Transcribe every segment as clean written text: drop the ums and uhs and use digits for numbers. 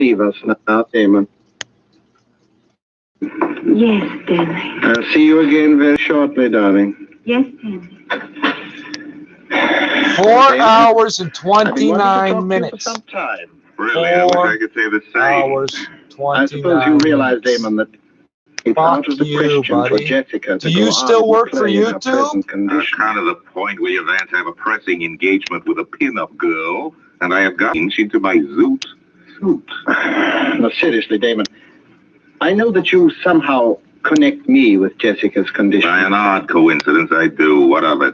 leave us now, Damon. Yes, Stanley. I'll see you again very shortly, darling. Yes, Stanley. 4 hours and 29 minutes. For some time. Really, I wish I could say the same. 4 hours, 29 I suppose you realize, Damon, that it's out of the question for Jessica to go still work for YouTube? Kind of the point where you Vance have a pressing engagement with a pin-up girl, and I have gotten into my zoot. No, seriously, Damon. I know that you somehow connect me with Jessica's condition. By an odd coincidence, I do. What of it?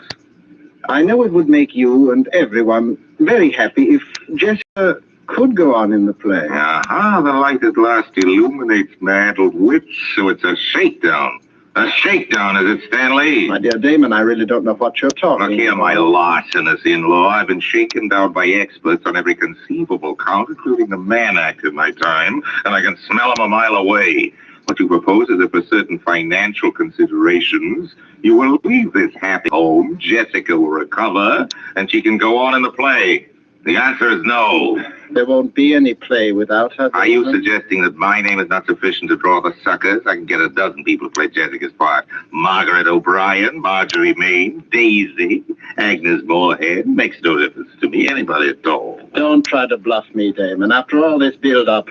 I know it would make you and everyone very happy if Jessica could go on in the play. Aha, the light at last illuminates my addled wits, so it's a shakedown. A shakedown, is it, Stanley? My dear Damon, I really don't know what you're talking about. Look here, my larcenous in-law. I've been shaken down by experts on every conceivable count, including the man act of my time, and I can smell them a mile away. What you propose is that for certain financial considerations, you will leave this happy home, Jessica will recover, and she can go on in the play. The answer is no. There won't be any play without her. Are you suggesting that my name is not sufficient to draw the suckers? I can get a dozen people to play Jessica's part. Margaret O'Brien, Marjorie Main, Daisy, Agnes Moorehead. Makes no difference to me, anybody at all. Don't try to bluff me, Damon. After all this build-up,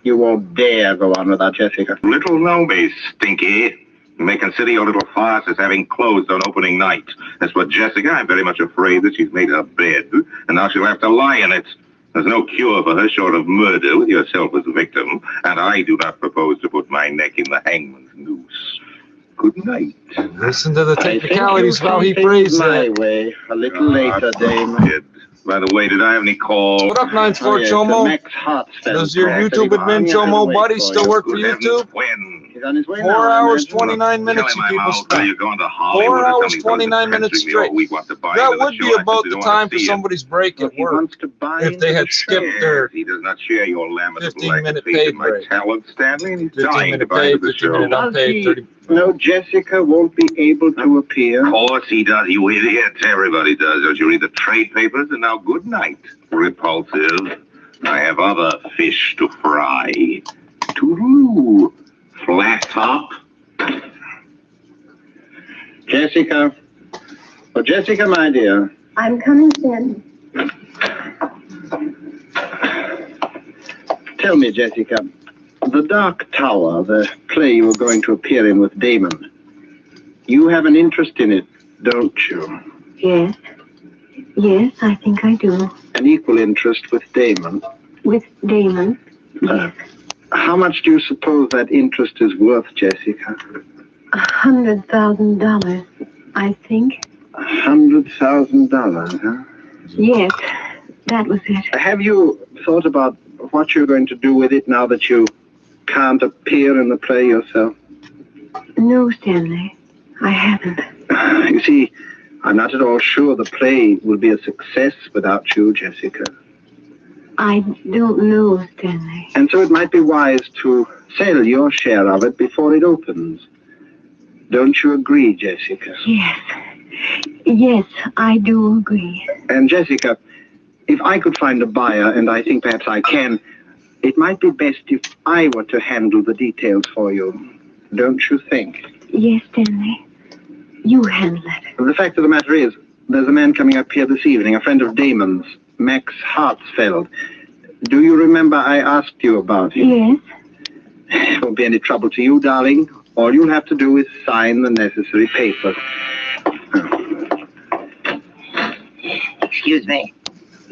you won't dare go on without Jessica. Little know me, Stinky. You may consider your little farce as having closed on opening night. As for Jessica, I'm very much afraid that she's made her bed, and now she'll have to lie in it. There's no cure for her short of murder with yourself as a victim, and I do not propose to put my neck in the hangman's noose. Good night. Listen to the technicalities of how he phrased my it. way. A little later, Damon. By the way, did I have any calls? What up, 9-4 Chomo? Does your YouTube admin Chomo buddy still work for YouTube? He's on his way 4 hours, 29 minutes, you people stop. 4 hours, 29 minutes straight. That would be about the time for somebody's break at work, if they had skipped their He does not share your lamentable 15-minute paid break. talent, Stanley, and he's 15-minute paid, 15-minute unpaid, 30. No, Jessica won't be able to appear. Of course he does, you idiot. Everybody does. Don't you read the trade papers? And now good night, repulsive. I have other fish to fry. Toodaloo, flat top. Jessica. Oh, Jessica, my dear. I'm coming, Stanley. Tell me, Jessica, the Dark Tower, the play you were going to appear in with Damon, you have an interest in it, don't you? Yes. Yes, I think I do. An equal interest with Damon? With Damon? Yes. How much do you suppose that interest is worth, Jessica? $100,000, I think. $100,000, huh? Yes, that was it. Have you thought about what you're going to do with it now that you can't appear in the play yourself? No, Stanley, I haven't. You see, I'm not at all sure the play will be a success without you, Jessica. I don't know, Stanley. And so it might be wise to sell your share of it before it opens. Don't you agree, Jessica? Yes. Yes, I do agree. And Jessica, if I could find a buyer, and I think perhaps I can, it might be best if I were to handle the details for you. Don't you think? Yes, Stanley. You handle it. The fact of the matter is, there's a man coming up here this evening, a friend of Damon's, Max Hartsfeld. Do you remember I asked you about him? Yes. It won't be any trouble to you, darling. All you'll have to do is sign the necessary papers. Excuse me.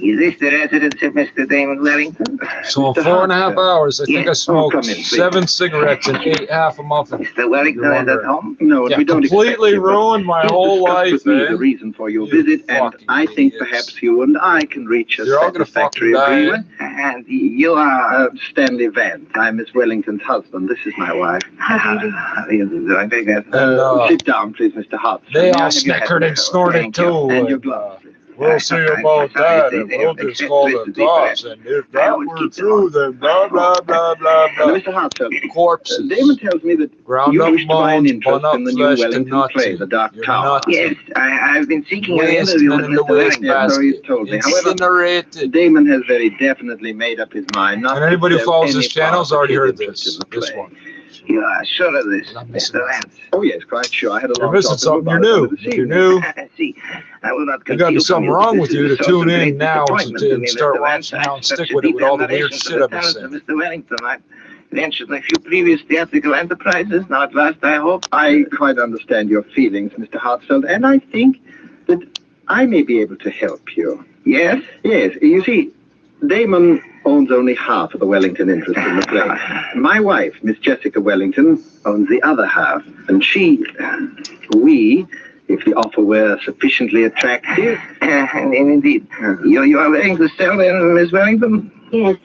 Is this the residence of Mr. Damon Wellington? So in 4.5 hours, I think I smoked 7 cigarettes and ate half a muffin. Mr. Wellington is at home? No, Yeah, we don't completely ruined my whole life, with me man. the reason for your You visit, and I think idiots. perhaps you and I can reach a You're all gonna satisfactory fucking die. agreement. And you are... Stanley Vance. I'm Miss Wellington's husband. This is my wife. How do you do? I think that's... And Sit down, please, Mr. Hart. they all snickered and snorted Thank you. too. And your gloves. We'll see about that, and we'll just call the cops. And if that were true, then blah, blah, blah, blah, blah. Mr. Hartzell, Corpses. Damon tells me that Ground you up wish to buy an bones, interest bun up in the new flesh to Wellington play, The Dark Tower. Yes, I've been seeking an Waste interview with in the Mr. waste Wellington. So he's basket. told me. However, Incinerated. Damon has very definitely made up his mind not And anybody who to sell follows any this channel has part of already his heard interest this. in the This play. one. You are sure of this, I'm missing Mr. Lance? Oh, yes, quite sure. I had a You're long missing talk something. with You're my new. this If you're evening. new, See, I will not there got to be conceal from something you wrong that with this you is to a source tune of great in now disappointment to and me, start Mr. Lance. watching now and Such stick a with it with all the weird determination shit for I've the been talents saying. of Mr. Wellington. I've ventured a few previous theatrical enterprises. Now at last, I hope. I quite understand your feelings, Mr. Hartzfeld, and I think that I may be able to help you. Yes? Yes, you see, Damon owns only half of the Wellington interest in the play. My wife, Miss Jessica Wellington, owns the other half, and we, if the offer were sufficiently attractive... Indeed. You are willing to sell then, Miss Wellington? Yes,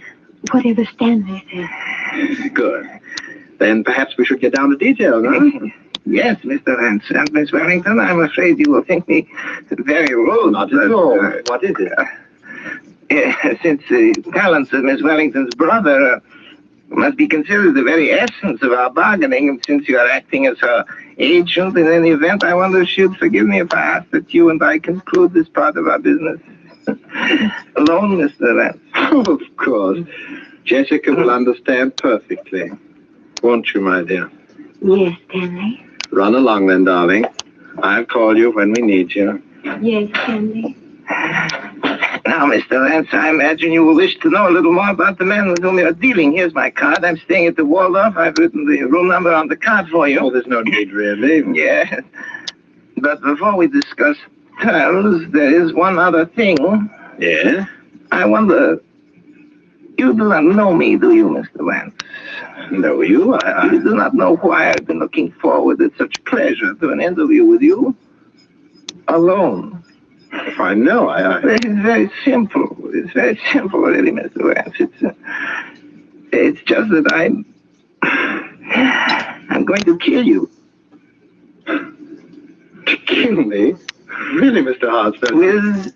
whatever Stanley says. Good. Then perhaps we should get down to details, huh? Yes, Mr. Lance. And Miss Wellington, I'm afraid you will think me very rude. Not at all. What is it? Since the talents of Miss Wellington's brother must be considered the very essence of our bargaining, and since you are acting as her agent in any event, I wonder if she'd forgive me if I ask that you and I conclude this part of our business alone, Mr. Lance. Oh, of course. Jessica will understand perfectly. Won't you, my dear? Yes, Stanley. Run along then, darling. I'll call you when we need you. Yes, Stanley. Now, Mr. Lance, I imagine you will wish to know a little more about the man with whom you are dealing. Here's my card. I'm staying at the Waldorf. I've written the room number on the card for you. Oh, there's no need, really. Yes. But before we discuss terms, there is one other thing. Yeah? I wonder, you do not know me, do you, Mr. Lance? Know you? You do not know why I've been looking forward with such pleasure to an interview with you? Alone. If I know, It is very simple. It's very simple, really, Mr. Lance. It's just that I'm going to kill you. To kill me? Really, Mr. Hartzfeld? With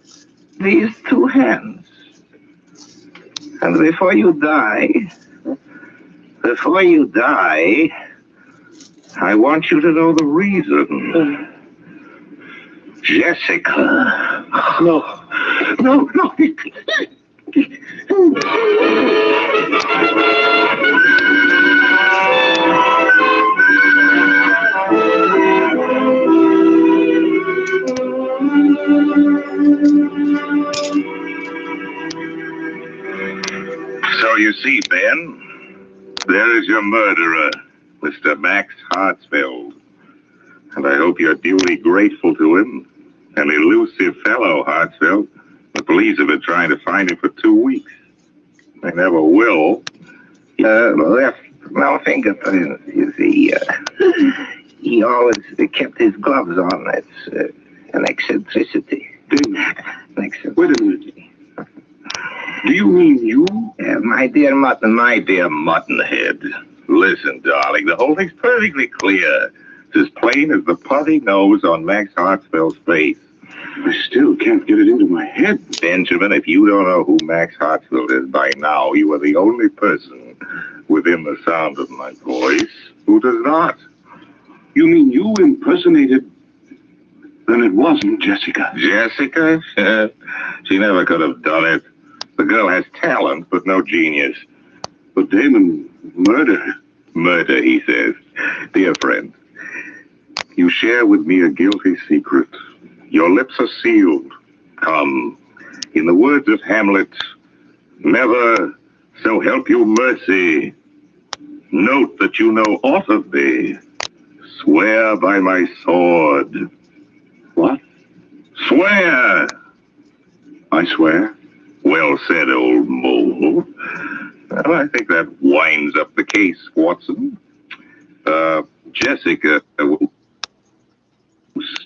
these two hands. And before you die, I want you to know the reason. Jessica. No. So you see, Ben, there is your murderer, Mr. Max Hartzfeld. And I hope you're duly grateful to him. An elusive fellow, Hartzfeld. The police have been trying to find him for 2 weeks. They never will. Left no fingerprints, you see. He always kept his gloves on. It's an eccentricity. Wait a minute. Do you mean you? My dear Mutton, My dear Muttonhead. Listen, darling, the whole thing's perfectly clear. It's as plain as the putty nose on Max Hartzfeld's face. I still can't get it into my head. Benjamin, if you don't know who Max Hartzfeld is by now, you are the only person within the sound of my voice who does not. You mean you impersonated... Then it wasn't Jessica. Jessica? She never could have done it. The girl has talent, but no genius. But Damon, murder. Murder, he says. Dear friend, you share with me a guilty secret. Your lips are sealed. Come, in the words of Hamlet, never, so help you mercy. Note that you know aught of thee. Swear by my sword. What? Swear! I swear. Well said, old mole. Well, I think that winds up the case, Watson. Jessica will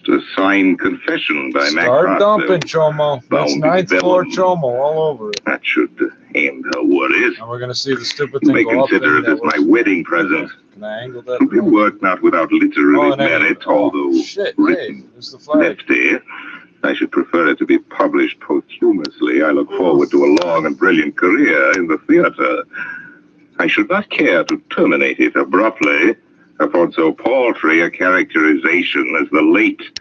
a signed confession by Max Start dumping, Hartzfeld. Chomo. That's Bound 9th to floor vellum. Chomo all over it. That should end her worries. And we're going to see the stupid You thing may go up. consider it and as my wedding present. Can I angle that? You work not without literary Oh, and merit, oh, although shit, hey, written there's the flag. lefty. I should prefer it to be published posthumously. I look forward to a long and brilliant career in the theater. I should not care to terminate it abruptly upon so paltry a characterization as the late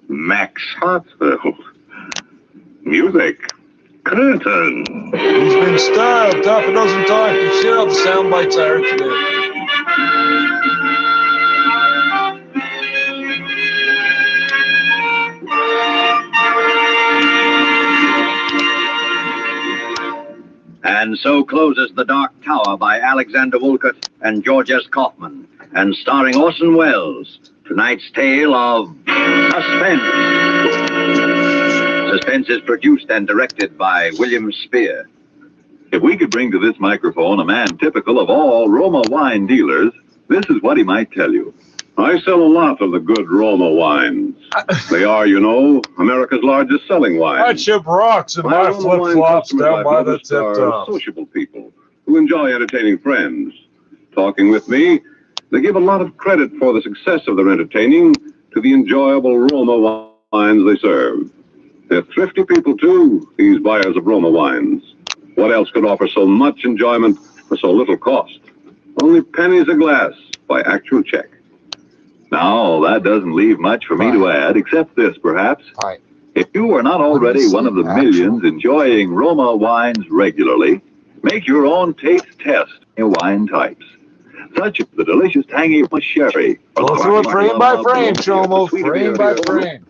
Max Hartsfield. Music. Curtain. He's been stabbed half a dozen times. You see how the sound bites I heard today. And so closes The Dark Tower by Alexander Woollcott and George S. Kaufman, and starring Orson Welles. Tonight's tale of Suspense. Suspense is produced and directed by William Spear. If we could bring to this microphone a man typical of all Roma wine dealers, this is what he might tell you. I sell a lot of the good Roma wines. They are, you know, America's largest selling wine. I chip rocks in my flip-flops down by the tip-top. Sociable people who enjoy entertaining friends. Talking with me, they give a lot of credit for the success of their entertaining to the enjoyable Roma wines they serve. They're thrifty people, too, these buyers of Roma wines. What else could offer so much enjoyment for so little cost? Only pennies a glass by actual check. Now, that doesn't leave much for me to add, except this, perhaps. If you are not already one of the millions enjoying Roma wines regularly, make your own taste test in wine types, such as the delicious tangy sherry. Go through it frame by frame, Chomo, frame by frame.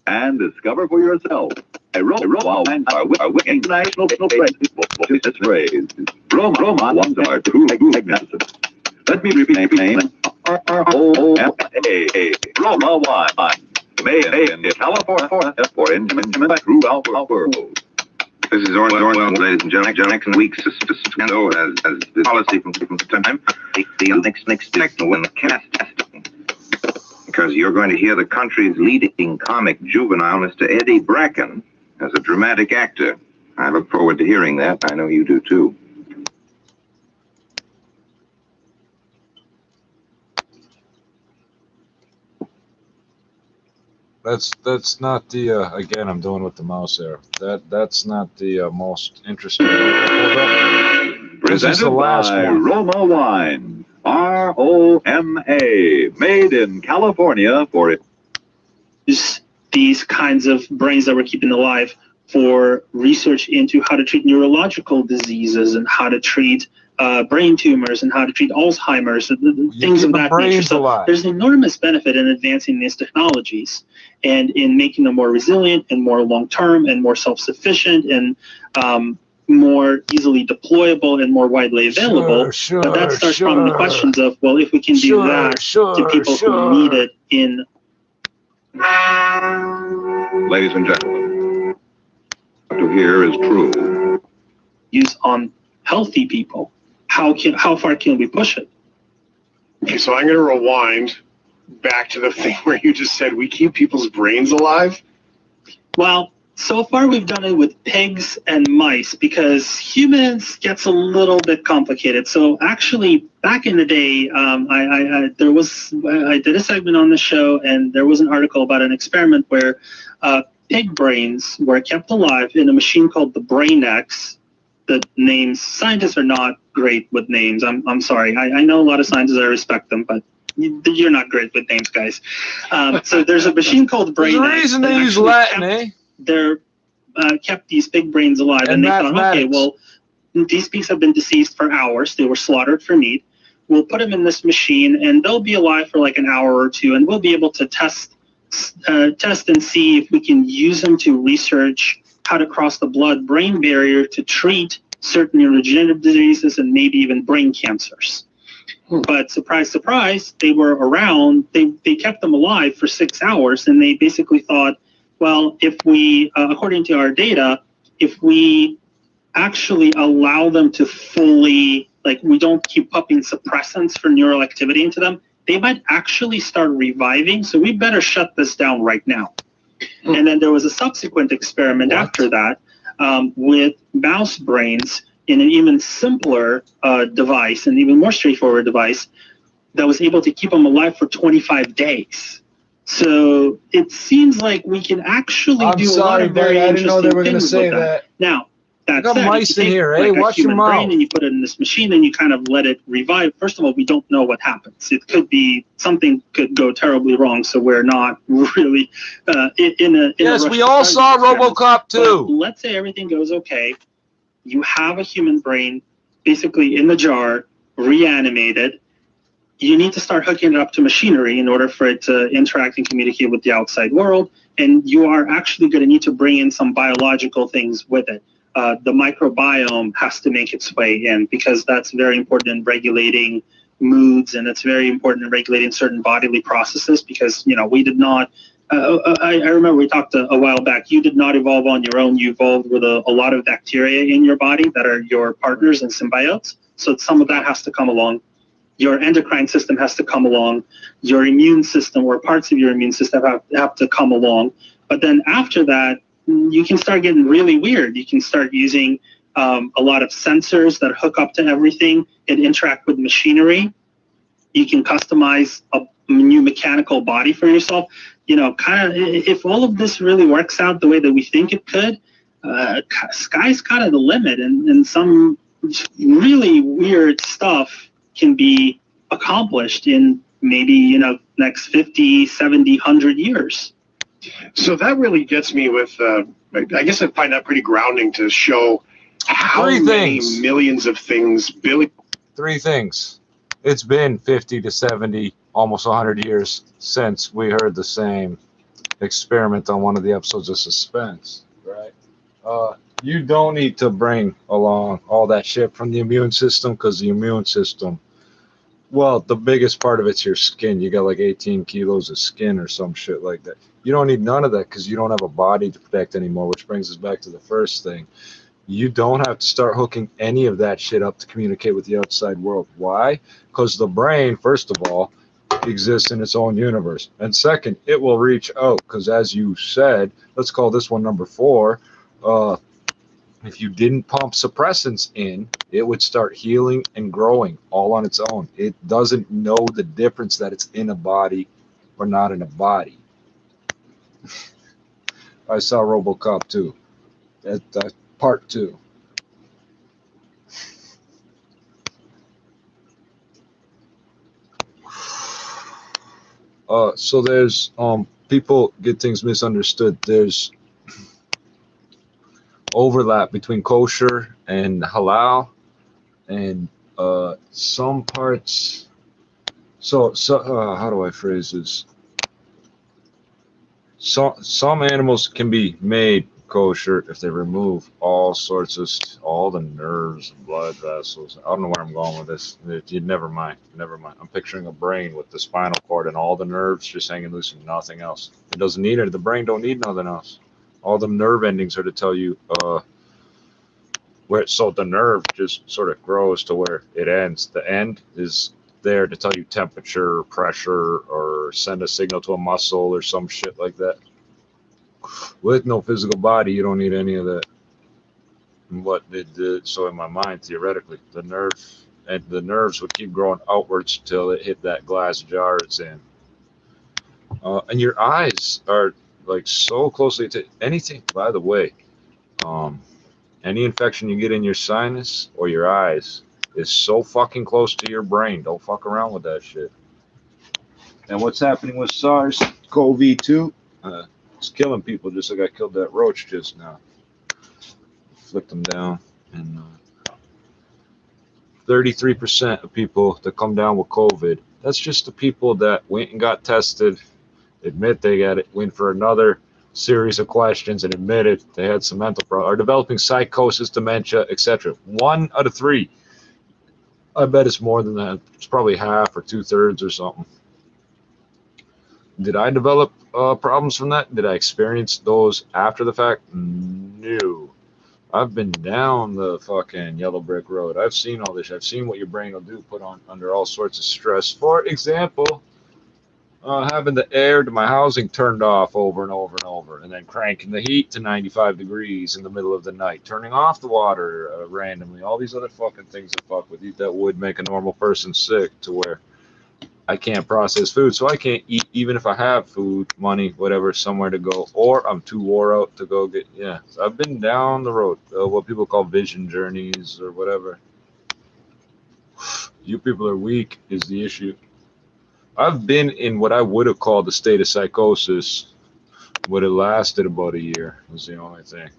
And discover for yourself a Roma wine with international phrase. Roma wines are truly magnificent. Let me repeat the name. R-O-M-A. Roma wine. Made in California for enjoyment throughout the world. This is Orwell, ladies and gentlemen. Next week's as the policy from time. The next when the cast testing. Because you're going to hear the country's leading comic juvenile, Mr. Eddie Bracken, as a dramatic actor. I look forward to hearing that. I know you do, too. That's not the again, I'm doing with the mouse there. That's not the most interesting. This is the last one. Roma wine. R-O-M-A. Made in California for it. These kinds of brains that we're keeping alive for research into how to treat neurological diseases and how to treat brain tumors and how to treat Alzheimer's and things of that nature. So there's enormous benefit in advancing these technologies and in making them more resilient and more long-term and more self-sufficient and more easily deployable and more widely available. But that starts from the questions of, well, if we can do that to people who need it in... Ladies and gentlemen, what to hear is true. Use on healthy people. How far can we push it? Okay, so I'm going to rewind back to the thing where you just said we keep people's brains alive. Well, so far we've done it with pigs and mice because humans gets a little bit complicated. So actually, back in the day, I did a segment on the show, and there was an article about an experiment where pig brains were kept alive in a machine called the BrainX. The names, scientists are not great with names. I'm sorry. I know a lot of scientists, I respect them, but you're not great with names, guys. So there's a machine called BrainX. There's a reason they use Latin, eh? They're kept these pig brains alive, and they thought, okay, well, these pigs have been deceased for hours. They were slaughtered for meat. We'll put them in this machine, and they'll be alive for like an hour or two, and we'll be able to test and see if we can use them to research how to cross the blood-brain barrier to treat certain neurodegenerative diseases and maybe even brain cancers. But surprise, surprise, they were around. They kept them alive for 6 hours, and they basically thought, well, if we, according to our data, if we actually allow them to fully, like we don't keep pumping suppressants for neural activity into them, they might actually start reviving. So we better shut this down right now. And then there was a subsequent experiment after that with mouse brains in an even simpler device, an even more straightforward device that was able to keep them alive for 25 days. So it seems like we can actually do a lot of very interesting things with that. Now, that said, mice if you in take here, like a watch your human mouth. brain and you put it in this machine and you kind of let it revive, first of all, we don't know what happens. It could be something could go terribly wrong, so we're not really in a yes, we all saw RoboCop 2. But let's say everything goes okay. You have a human brain basically in the jar, reanimated. You need to start hooking it up to machinery in order for it to interact and communicate with the outside world. And you are actually going to need to bring in some biological things with it. The microbiome has to make its way in because that's very important in regulating moods, and it's very important in regulating certain bodily processes because, you know, we did not, I remember we talked a while back, you did not evolve on your own. You evolved with a lot of bacteria in your body that are your partners and symbiotes. So some of that has to come along. Your endocrine system has to come along. Your immune system or parts of your immune system have to come along. But then after that, you can start getting really weird. You can start using a lot of sensors that hook up to everything and interact with machinery. You can customize a new mechanical body for yourself. You know, kind of if all of this really works out the way that we think it could, sky's kind of the limit, and some really weird stuff can be accomplished in maybe, you know, next 50, 70, 100 years. So that really gets me with, I guess I find that pretty grounding to show how many millions of things, Three things. It's been 50 to 70, almost 100 years since we heard the same experiment on one of the episodes of Suspense, right? You don't need to bring along all that shit from the immune system because the immune system, well, the biggest part of it's your skin. You got like 18 kilos of skin or some shit like that. You don't need none of that because you don't have a body to protect anymore, which brings us back to the first thing. You don't have to start hooking any of that shit up to communicate with the outside world. Why? Because the brain, first of all, exists in its own universe. And second, it will reach out because, as you said, let's call this one number 4, if you didn't pump suppressants in, it would start healing and growing all on its own. It doesn't know the difference that it's in a body or not in a body. I saw RoboCop 2. That's part 2. So there's people get things misunderstood. There's overlap between kosher and halal, and some parts. So how do I phrase this? Some animals can be made kosher if they remove all the nerves and blood vessels. I don't know where I'm going with this. Never mind. I'm picturing a brain with the spinal cord and all the nerves just hanging loose and nothing else. It doesn't need it. The brain don't need nothing else. All the nerve endings are to tell you so the nerve just sort of grows to where it ends. The end is there to tell you temperature, pressure, or send a signal to a muscle or some shit like that. With no physical body, you don't need any of that. What it did, so in my mind, theoretically, the nerves would keep growing outwards till it hit that glass jar it's in. And your eyes are like so closely to anything. By the way, any infection you get in your sinus or your eyes is so fucking close to your brain. Don't fuck around with that shit. And what's happening with SARS-CoV-2? It's killing people just like I killed that roach just now. Flicked them down. And 33% of people that come down with COVID, that's just the people that went and got tested, admit they got it, went for another series of questions and admitted they had some mental problems, are developing psychosis, dementia, etc. 1 out of 3. I bet it's more than that. It's probably half or 2/3 or something. Did I develop problems from that? Did I experience those after the fact? No. I've been down the fucking yellow brick road. I've seen all this. I've seen what your brain will do, put on under all sorts of stress. For example, having the air to my housing turned off over and over and over, and then cranking the heat to 95 degrees in the middle of the night, turning off the water randomly, all these other fucking things that fuck with you that would make a normal person sick, to where I can't process food, so I can't eat even if I have food, money, whatever, somewhere to go, or I'm too wore out to go get. Yeah, so I've been down the road, what people call vision journeys or whatever. You people are weak is the issue. I've been in what I would have called a state of psychosis, but it lasted about a year. Was the only thing,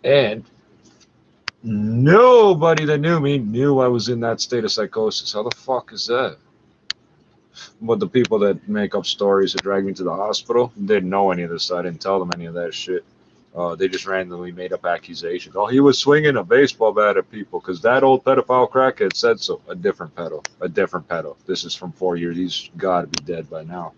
and nobody that knew me knew I was in that state of psychosis. How the fuck is that? But the people that make up stories that drag me to the hospital didn't know any of this. So I didn't tell them any of that shit. They just randomly made up accusations. Oh, he was swinging a baseball bat at people because that old pedophile crackhead said so. A different pedo. A different pedo. This is from 4 years. He's got to be dead by now.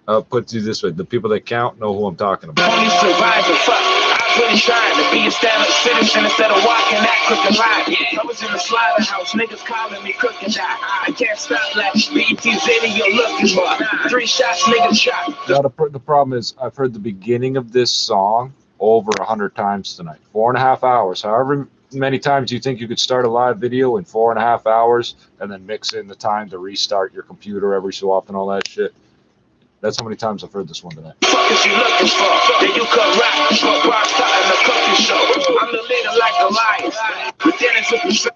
I'll put it this way. The people that count know who I'm talking about. Only surviving, fuck. I was really trying to be a stand-up citizen instead of walking that crooked line. I was in the slaughterhouse, niggas calling me crooked. I can't stop like BT's in you're looking for. 3 shots, niggas shot. Now, the problem is I've heard the beginning of this song over 100 times tonight. 4.5 hours. However many times you think you could start a live video in 4.5 hours and then mix in the time to restart your computer every so often, all that shit. That's how many times I've heard this one tonight. Fuck is you looking for? Then you come rap for rock starting the cooking show. I'm the leader like the lions. But then it's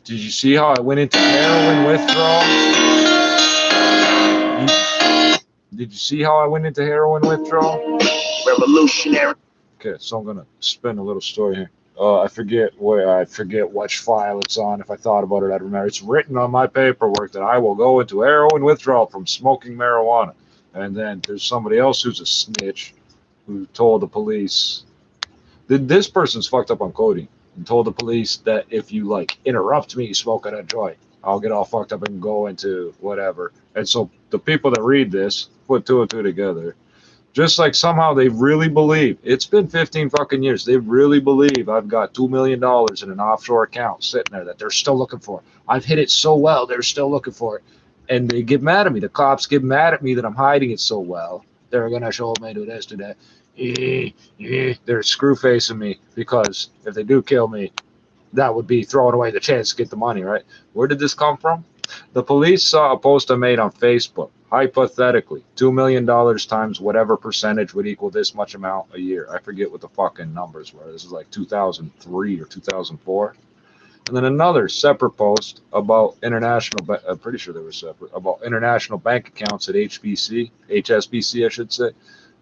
Did you see how I went into heroin withdrawal? Did you see how I went into heroin withdrawal? Revolutionary. Okay, so I'm gonna spin a little story here. I forget which file it's on. If I thought about it, I'd remember. It's written on my paperwork that I will go into heroin withdrawal from smoking marijuana. And then there's somebody else who's a snitch who told the police. This person's fucked up on codeine and told the police that if you like interrupt me smoking a joint, I'll get all fucked up and go into whatever. And so the people that read this put 2 and 2 together. Just like somehow they really believe, it's been 15 fucking years, they really believe I've got $2 million in an offshore account sitting there that they're still looking for. I've hit it so well, they're still looking for it. And they get mad at me. The cops get mad at me that I'm hiding it so well. They're going to show me to this, to that. They're screw-facing me because if they do kill me, that would be throwing away the chance to get the money, right? Where did this come from? The police saw a post I made on Facebook. Hypothetically, $2 million times whatever percentage would equal this much amount a year. I forget what the fucking numbers were. This is like 2003 or 2004. And then another separate post about international, I'm pretty sure they were separate, about international bank accounts at HSBC, I should say.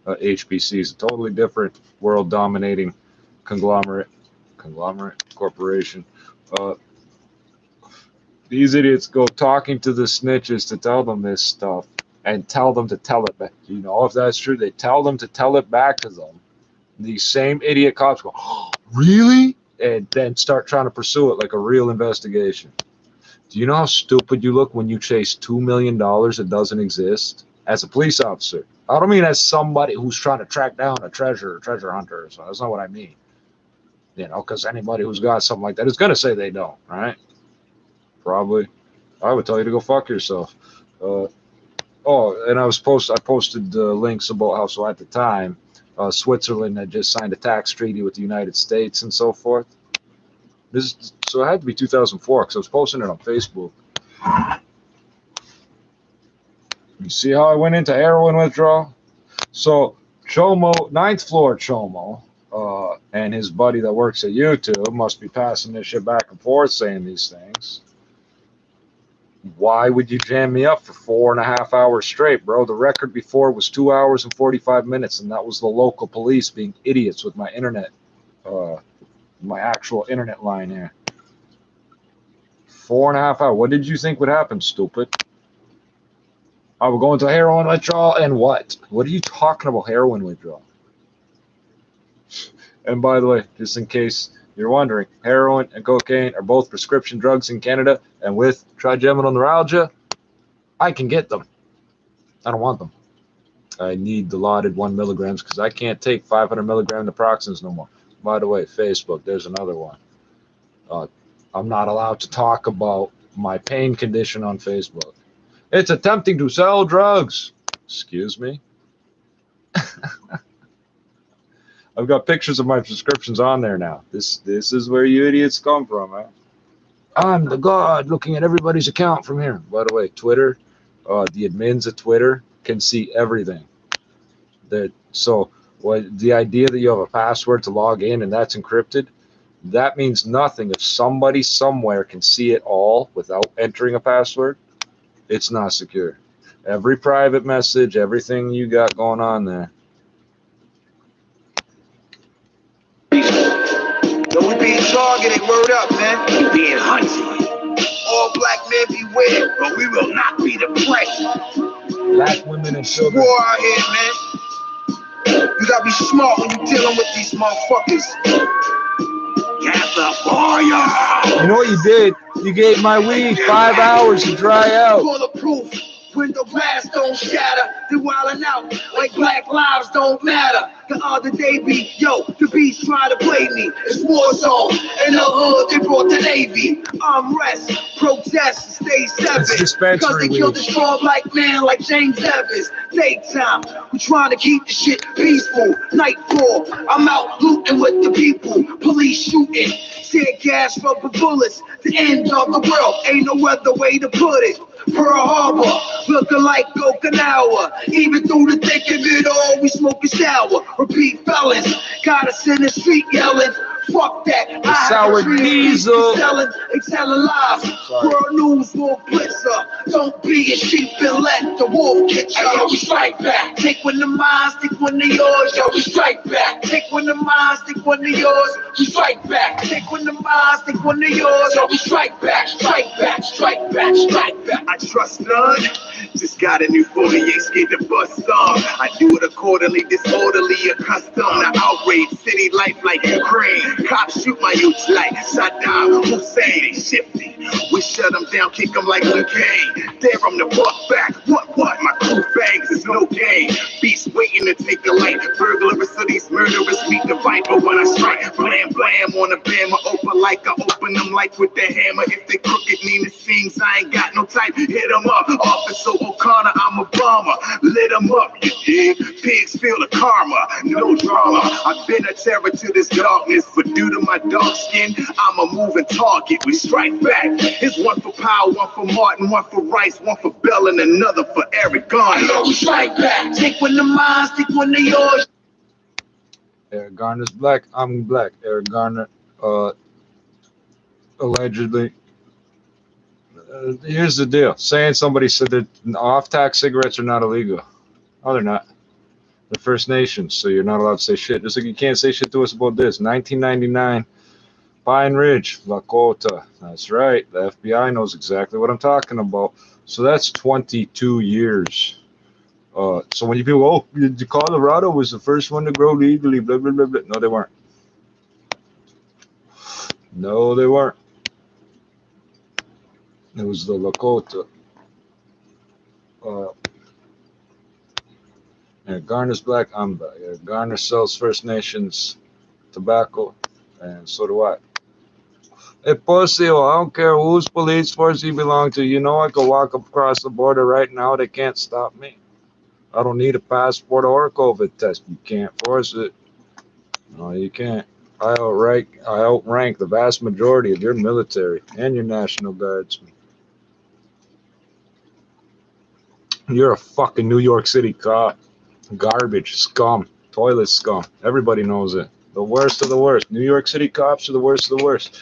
HBC is a totally different world-dominating conglomerate corporation. These idiots go talking to the snitches to tell them this stuff and tell them to tell it back. You know, if that's true, they tell them to tell it back to them. These same idiot cops go, oh, really? And then start trying to pursue it like a real investigation. Do you know how stupid you look when you chase $2 million that doesn't exist? As a police officer. I don't mean as somebody who's trying to track down a treasure hunter. So that's not what I mean. You know, because anybody who's got something like that is going to say they don't, right? Probably. I would tell you to go fuck yourself. And I posted links about how, so at the time, Switzerland had just signed a tax treaty with the United States and so forth. So it had to be 2004 because I was posting it on Facebook. You see how I went into heroin withdrawal? So Chomo, 9th floor Chomo, and his buddy that works at YouTube must be passing this shit back and forth saying these things. Why would you jam me up for 4.5 hours straight, bro? The record before was 2 hours and 45 minutes, and that was the local police being idiots with my internet, my actual internet line here. 4.5 hours. What did you think would happen, stupid? I would go into heroin withdrawal and what? What are you talking about, heroin withdrawal? And by the way, just in case you're wondering, heroin and cocaine are both prescription drugs in Canada, and with trigeminal neuralgia, I can get them. I don't want them. I need the allotted 1 milligrams because I can't take 500 milligram naproxens no more. By the way, Facebook, there's another one. I'm not allowed to talk about my pain condition on Facebook. It's attempting to sell drugs. Excuse me. I've got pictures of my prescriptions on there now. This is where you idiots come from, man. I'm the god looking at everybody's account from here. By the way, Twitter, the admins at Twitter can see everything. So the idea that you have a password to log in and that's encrypted, that means nothing. If somebody somewhere can see it all without entering a password, it's not secure. Every private message, everything you got going on there. So we being targeted, word up, man. We being hunted. All black men beware, but we will not be the prey. Black women and children. War out here, man. You gotta be smart when you're dealing with these motherfuckers. Gather fire! You know what you did? You gave my weed 5 hours to dry out. Bulletproof. When the glass don't shatter, they wildin' out like black lives don't matter. The other day the beast tried to play me. It's war zone. In the hood, they brought the Navy. Unrest, protest, stay seven. Because they killed a strong black man like James Evans. Daytime, we trying to keep the shit peaceful. Nightfall, I'm out looting with the people. Police shooting, tear gas, rubber bullets. The end of the world, ain't no other way to put it. Pearl Harbor, looking like Okinawa. Even through the thick of it all, we smoke a shower. Repeat felons, got us in the street yelling. Fuck that. Sour diesel. They telling lies. World news will blitz up. Don't be a sheep and let the wolf get you. Yo, we strike back. Take one of mine, stick one of yours. Yo, we strike back. Take one of mine, stick one of yours. We strike back. Take one of mine, stick one of yours. Yo, we strike back. Strike back. Strike back. Strike back. I trust none. Just got a new 48, scared to bust some. I do it accordingly, disorderly, accustomed to outrage city life like Ukraine. Cops shoot my youth like Saddam Hussein. They shifty. We shut them down, kick them like cocaine. Dare them to buck back. What? My crew fangs is no game. Beast waiting to take the light. Burglars of these murderers meet the viper when I strike. Blam, blam on a bam. I open like I open them like with the hammer. If they crooked mean it seems I ain't got no type. Hit them up. Officer O'Connor, I'm a bomber. Lit them up, you dig? Pigs feel the karma. No drama. I've been a terror to this darkness, but due to my dark skin, I'm a moving target. We strike back. It's one for Powell, one for Martin, one for Rice, one for Bell, and another for Eric Garner. We strike back. Take one of mine, stick one of yours. Eric Garner's black. I'm black. Eric Garner, allegedly. Here's the deal. Saying somebody said that off-tax cigarettes are not illegal. No, they're not. They're First Nations, so you're not allowed to say shit. Just like you can't say shit to us about this. 1999, Pine Ridge, Lakota. That's right. The FBI knows exactly what I'm talking about. So that's 22 years. So when you people, Colorado was the first one to grow legally, blah, blah, blah, blah. No, they weren't. No, they weren't. It was the Lakota. Garner's black, I'm black. Garner sells First Nations tobacco, and so do I. Hey, pussy, I don't care whose police force you belong to. You know I can walk across the border right now. They can't stop me. I don't need a passport or a COVID test. You can't force it. No, you can't. I outrank the vast majority of your military and your National Guardsmen. You're a fucking New York City cop. Garbage, scum, toilet scum. Everybody knows it. The worst of the worst. New York City cops are the worst of the worst.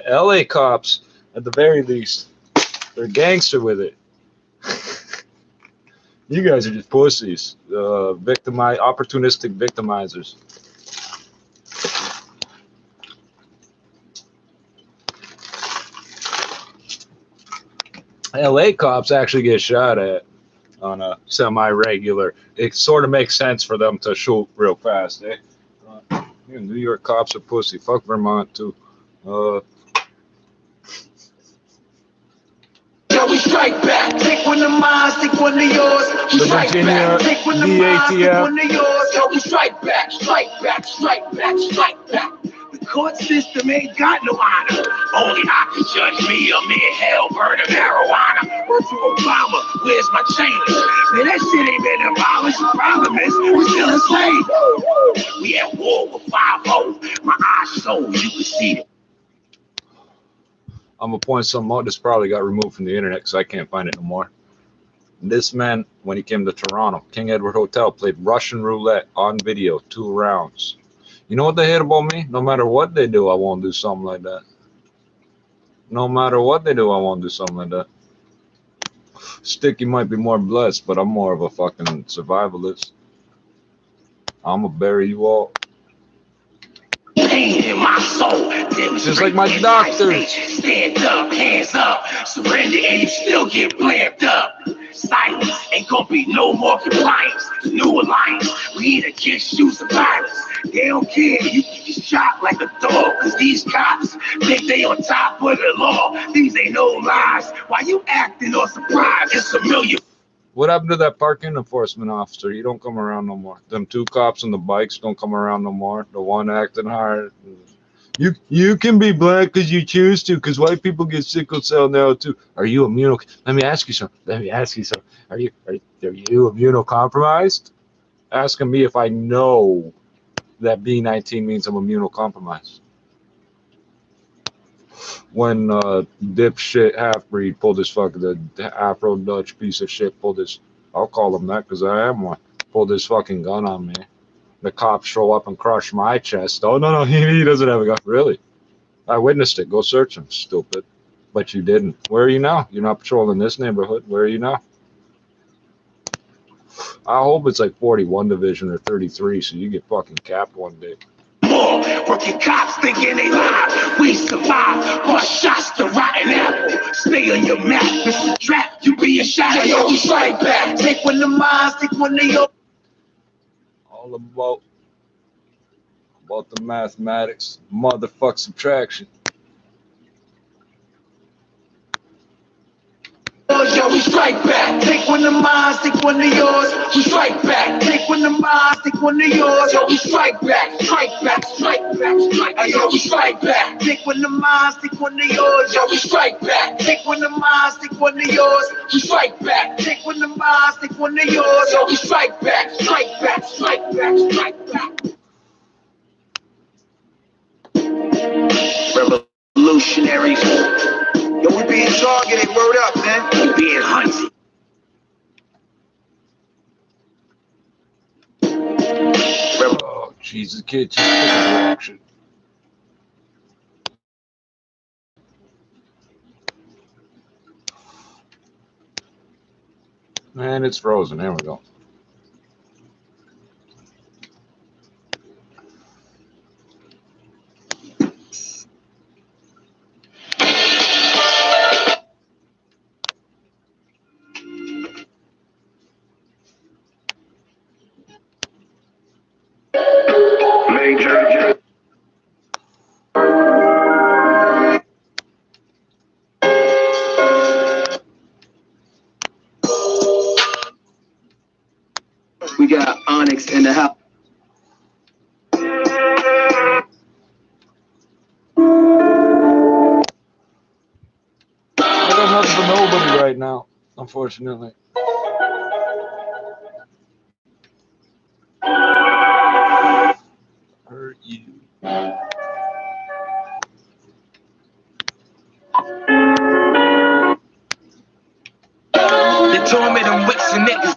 LA cops, at the very least, they're gangster with it. You guys are just pussies. Opportunistic victimizers. LA cops actually get shot at on a semi-regular. It sort of makes sense for them to shoot real fast, eh? New York cops are pussy. Fuck Vermont too. We strike back. Take one of mine, stick one of yours. We strike back. Take one of mine, stick one of yours. Yo, we strike back. Strike back. Strike back. Strike back. The court system ain't got no honor. Only I can judge me. I'm in hell burning marijuana. Word to Obama, where's my chain? Man, that shit ain't been abolished. The problem is, we're still enslaved. We at war with 5-0. My eyes show you can see it. I'm gonna point something out. This probably got removed from the internet because I can't find it no more. This man, when he came to Toronto, King Edward Hotel, played Russian roulette on video, 2 rounds. You know what they hate about me? No matter what they do, I won't do something like that. No matter what they do, I won't do something like that. Sticky might be more blessed, but I'm more of a fucking survivalist. I'm gonna bury you all. Pain in my soul. Just like my doctor. Stand up, hands up, surrender, and you still get blamed up. Silence ain't gonna be no more compliance. New alliance, we ain't against use of violence. They don't care, you can get shot like a dog. Cause these cops think they on top of the law. These ain't no lies. Why you acting all surprised? It's a million. What happened to that parking enforcement officer? He don't come around no more. Them 2 cops on the bikes don't come around no more. The one acting hard. You can be black because you choose to, because white people get sickle cell now too. Are you Let me ask you something. Are you immunocompromised? Asking me if I know that B19 means I'm immunocompromised. When dipshit half-breed pulled his the Afro-Dutch piece of shit pulled his, I'll call him that because I am one, pulled his fucking gun on me. The cops show up and crush my chest. Oh, no, he doesn't have a gun. Really? I witnessed it. Go search him, stupid. But you didn't. Where are you now? You're not patrolling this neighborhood. Where are you now? I hope it's like 41 Division or 33, so you get fucking capped one day. More rookie cops thinking they live. We survive. More shots to rotten apple. Stay on your map. Mr. Trap, you be a shot. Yo, we strike back. Take one of mine, take one of yours. All about the mathematics, motherfuck subtraction. Yo, we strike back. Take one of mine, take one of yours. We strike back. Take one of mine, take one of yours. Yo, we strike back. Strike back, strike back, strike back. Yo, we strike back. Take one of mine, take one of yours. Yo, we strike back. Take one of mine, take one of yours. We strike back. Take one of mine, take one of yours. Yo, we strike back. Strike back, strike back, strike back. Revolutionaries. Yo, we being targeted. Word up, man. We being hunted. Oh, Jesus, kid, just take a reaction. Man, it's frozen. There we go. We got Onyx in the house. I got nothing for nobody right now, unfortunately. Hurt you. They told me them wicks and niggas.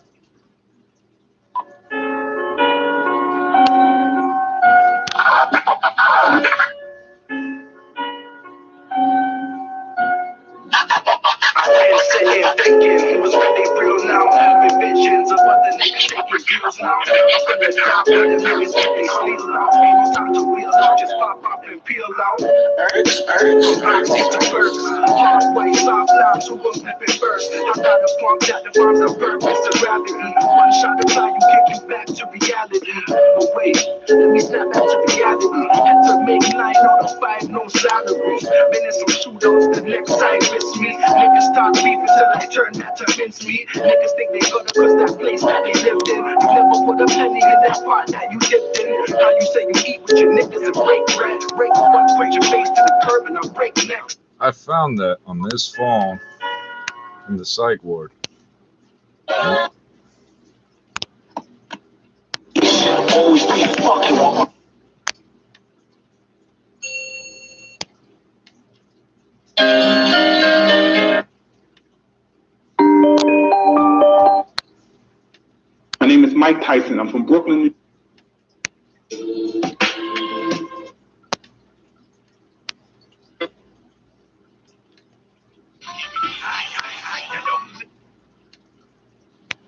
Sitting here thinking it was really real now. Having visions of what the niggas think is girls now. I'm gonna stop letting niggas get they sleep now. It's time to wheel out, just pop up and peel out. Urge, I take the first. Halfway soft lines who will flip it first. I got a pump that defines the purpose of gravity. One shot of fire, you kick you back to reality. But wait, let me step back to reality. Had to make 9 on the 5, no salaries. Been in some shootouts, the next time it's me. Niggas start beating. until I turn that to mincemeat. Niggas think they good cause that place that they lived in. You never put a penny in that pot that you dipped in. How you say you eat with your niggas and break bread. Break what? Put your face to the curb and I'll break neck. I found that on this phone in the psych ward. Always be fucking. My name is Mike Tyson. I'm from Brooklyn.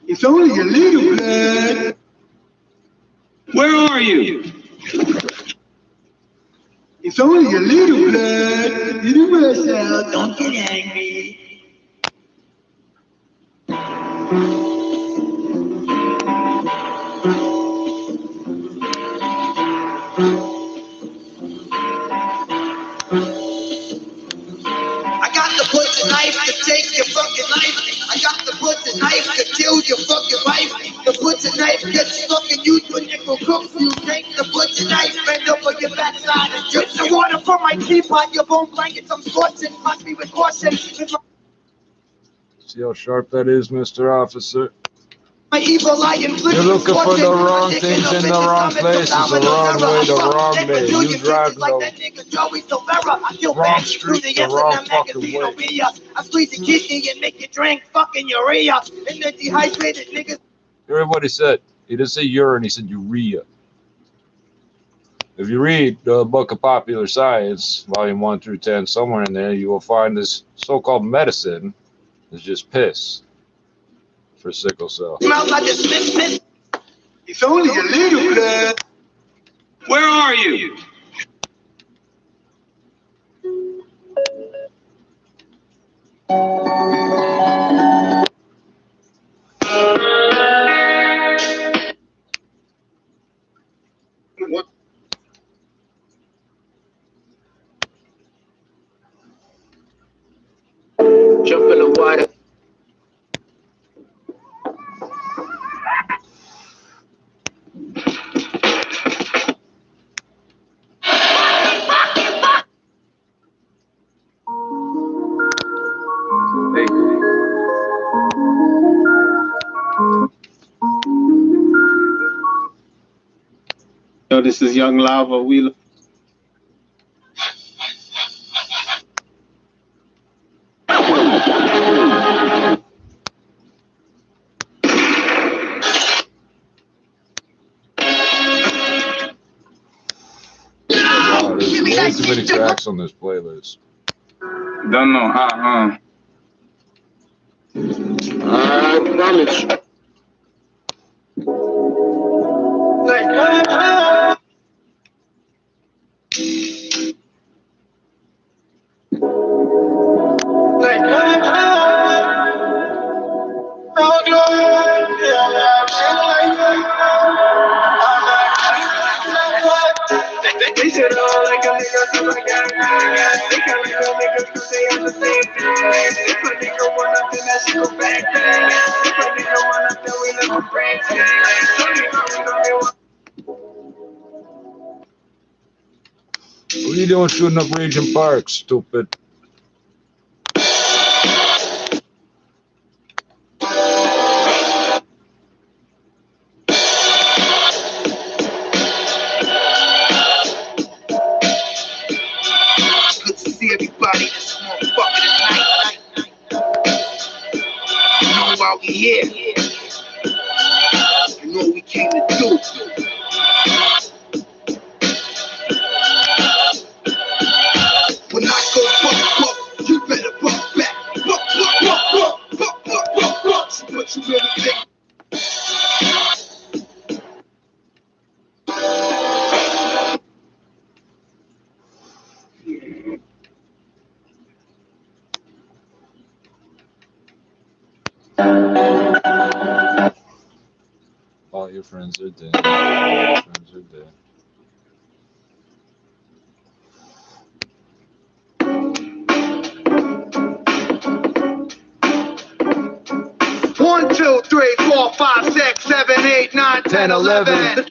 It's only a little blood. Where are you? It's only a little blood. Little rush out. Don't get angry. I got the butcher knife to take your fucking life. I got the butcher knife to kill your fucking wife. The butcher knife gets stuck in you when nickel cooks. You take the butcher knife, bend over your backside and drip the water from my teapot. Your bone blankets, I'm scorching. Must be with caution. See how sharp that is, Mr. Officer? My evil eye inflicts. You're looking for the wrong things in the wrong places, the wrong way, the wrong day. You drive the wrong street, the wrong fucking way. I squeeze the kidney and make you drink fucking urea. And the dehydrated niggas. Hear what he said? He didn't say urine, he said urea. If you read the book of Popular Science, volume 1 through 10, somewhere in there, you will find this so-called medicine is just piss for sickle cell. Smells like it's only a little blood. Where are you? What? Jump in the water. Yo, this is Young Lava. We There's way too many tracks on this playlist. don't know. I promise. They said all like a nigga do like that. They can't make no niggas cause they on the same thing. If a nigga want nothing, that shit go back. If a nigga want nothing, we let them break. What are you doing shooting up Regent Park, stupid? Good to see everybody this motherfucker tonight. You know why we here. You know what we came to do. When I go buck, you better buck back. Buck. So what you really think? All your friends are dead. All your friends are dead. 2, 3, 4, 5, 6, 7, 8, 9, 10, 11.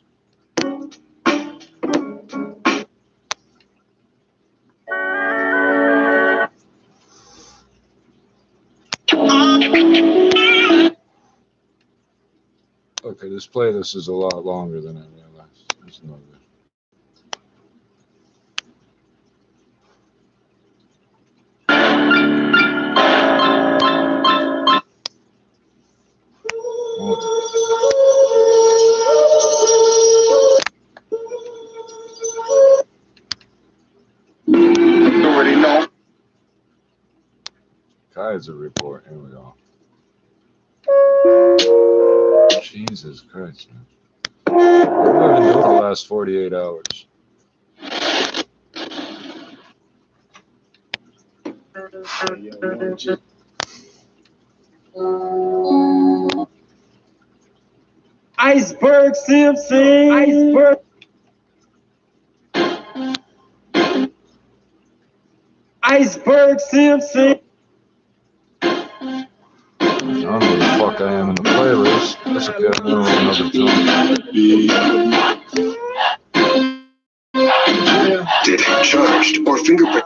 Okay, this playlist is a lot longer than I realized. That's no good. Already know. Kaiser report. Here we go. Jesus Christ, man. What have I been doing the last 48 hours? Iceberg Simpson. Iceberg Simpson. I don't know where the fuck I am in the playlist. That's okay, I'm gonna roll another tune. Detect charged or fingerprint.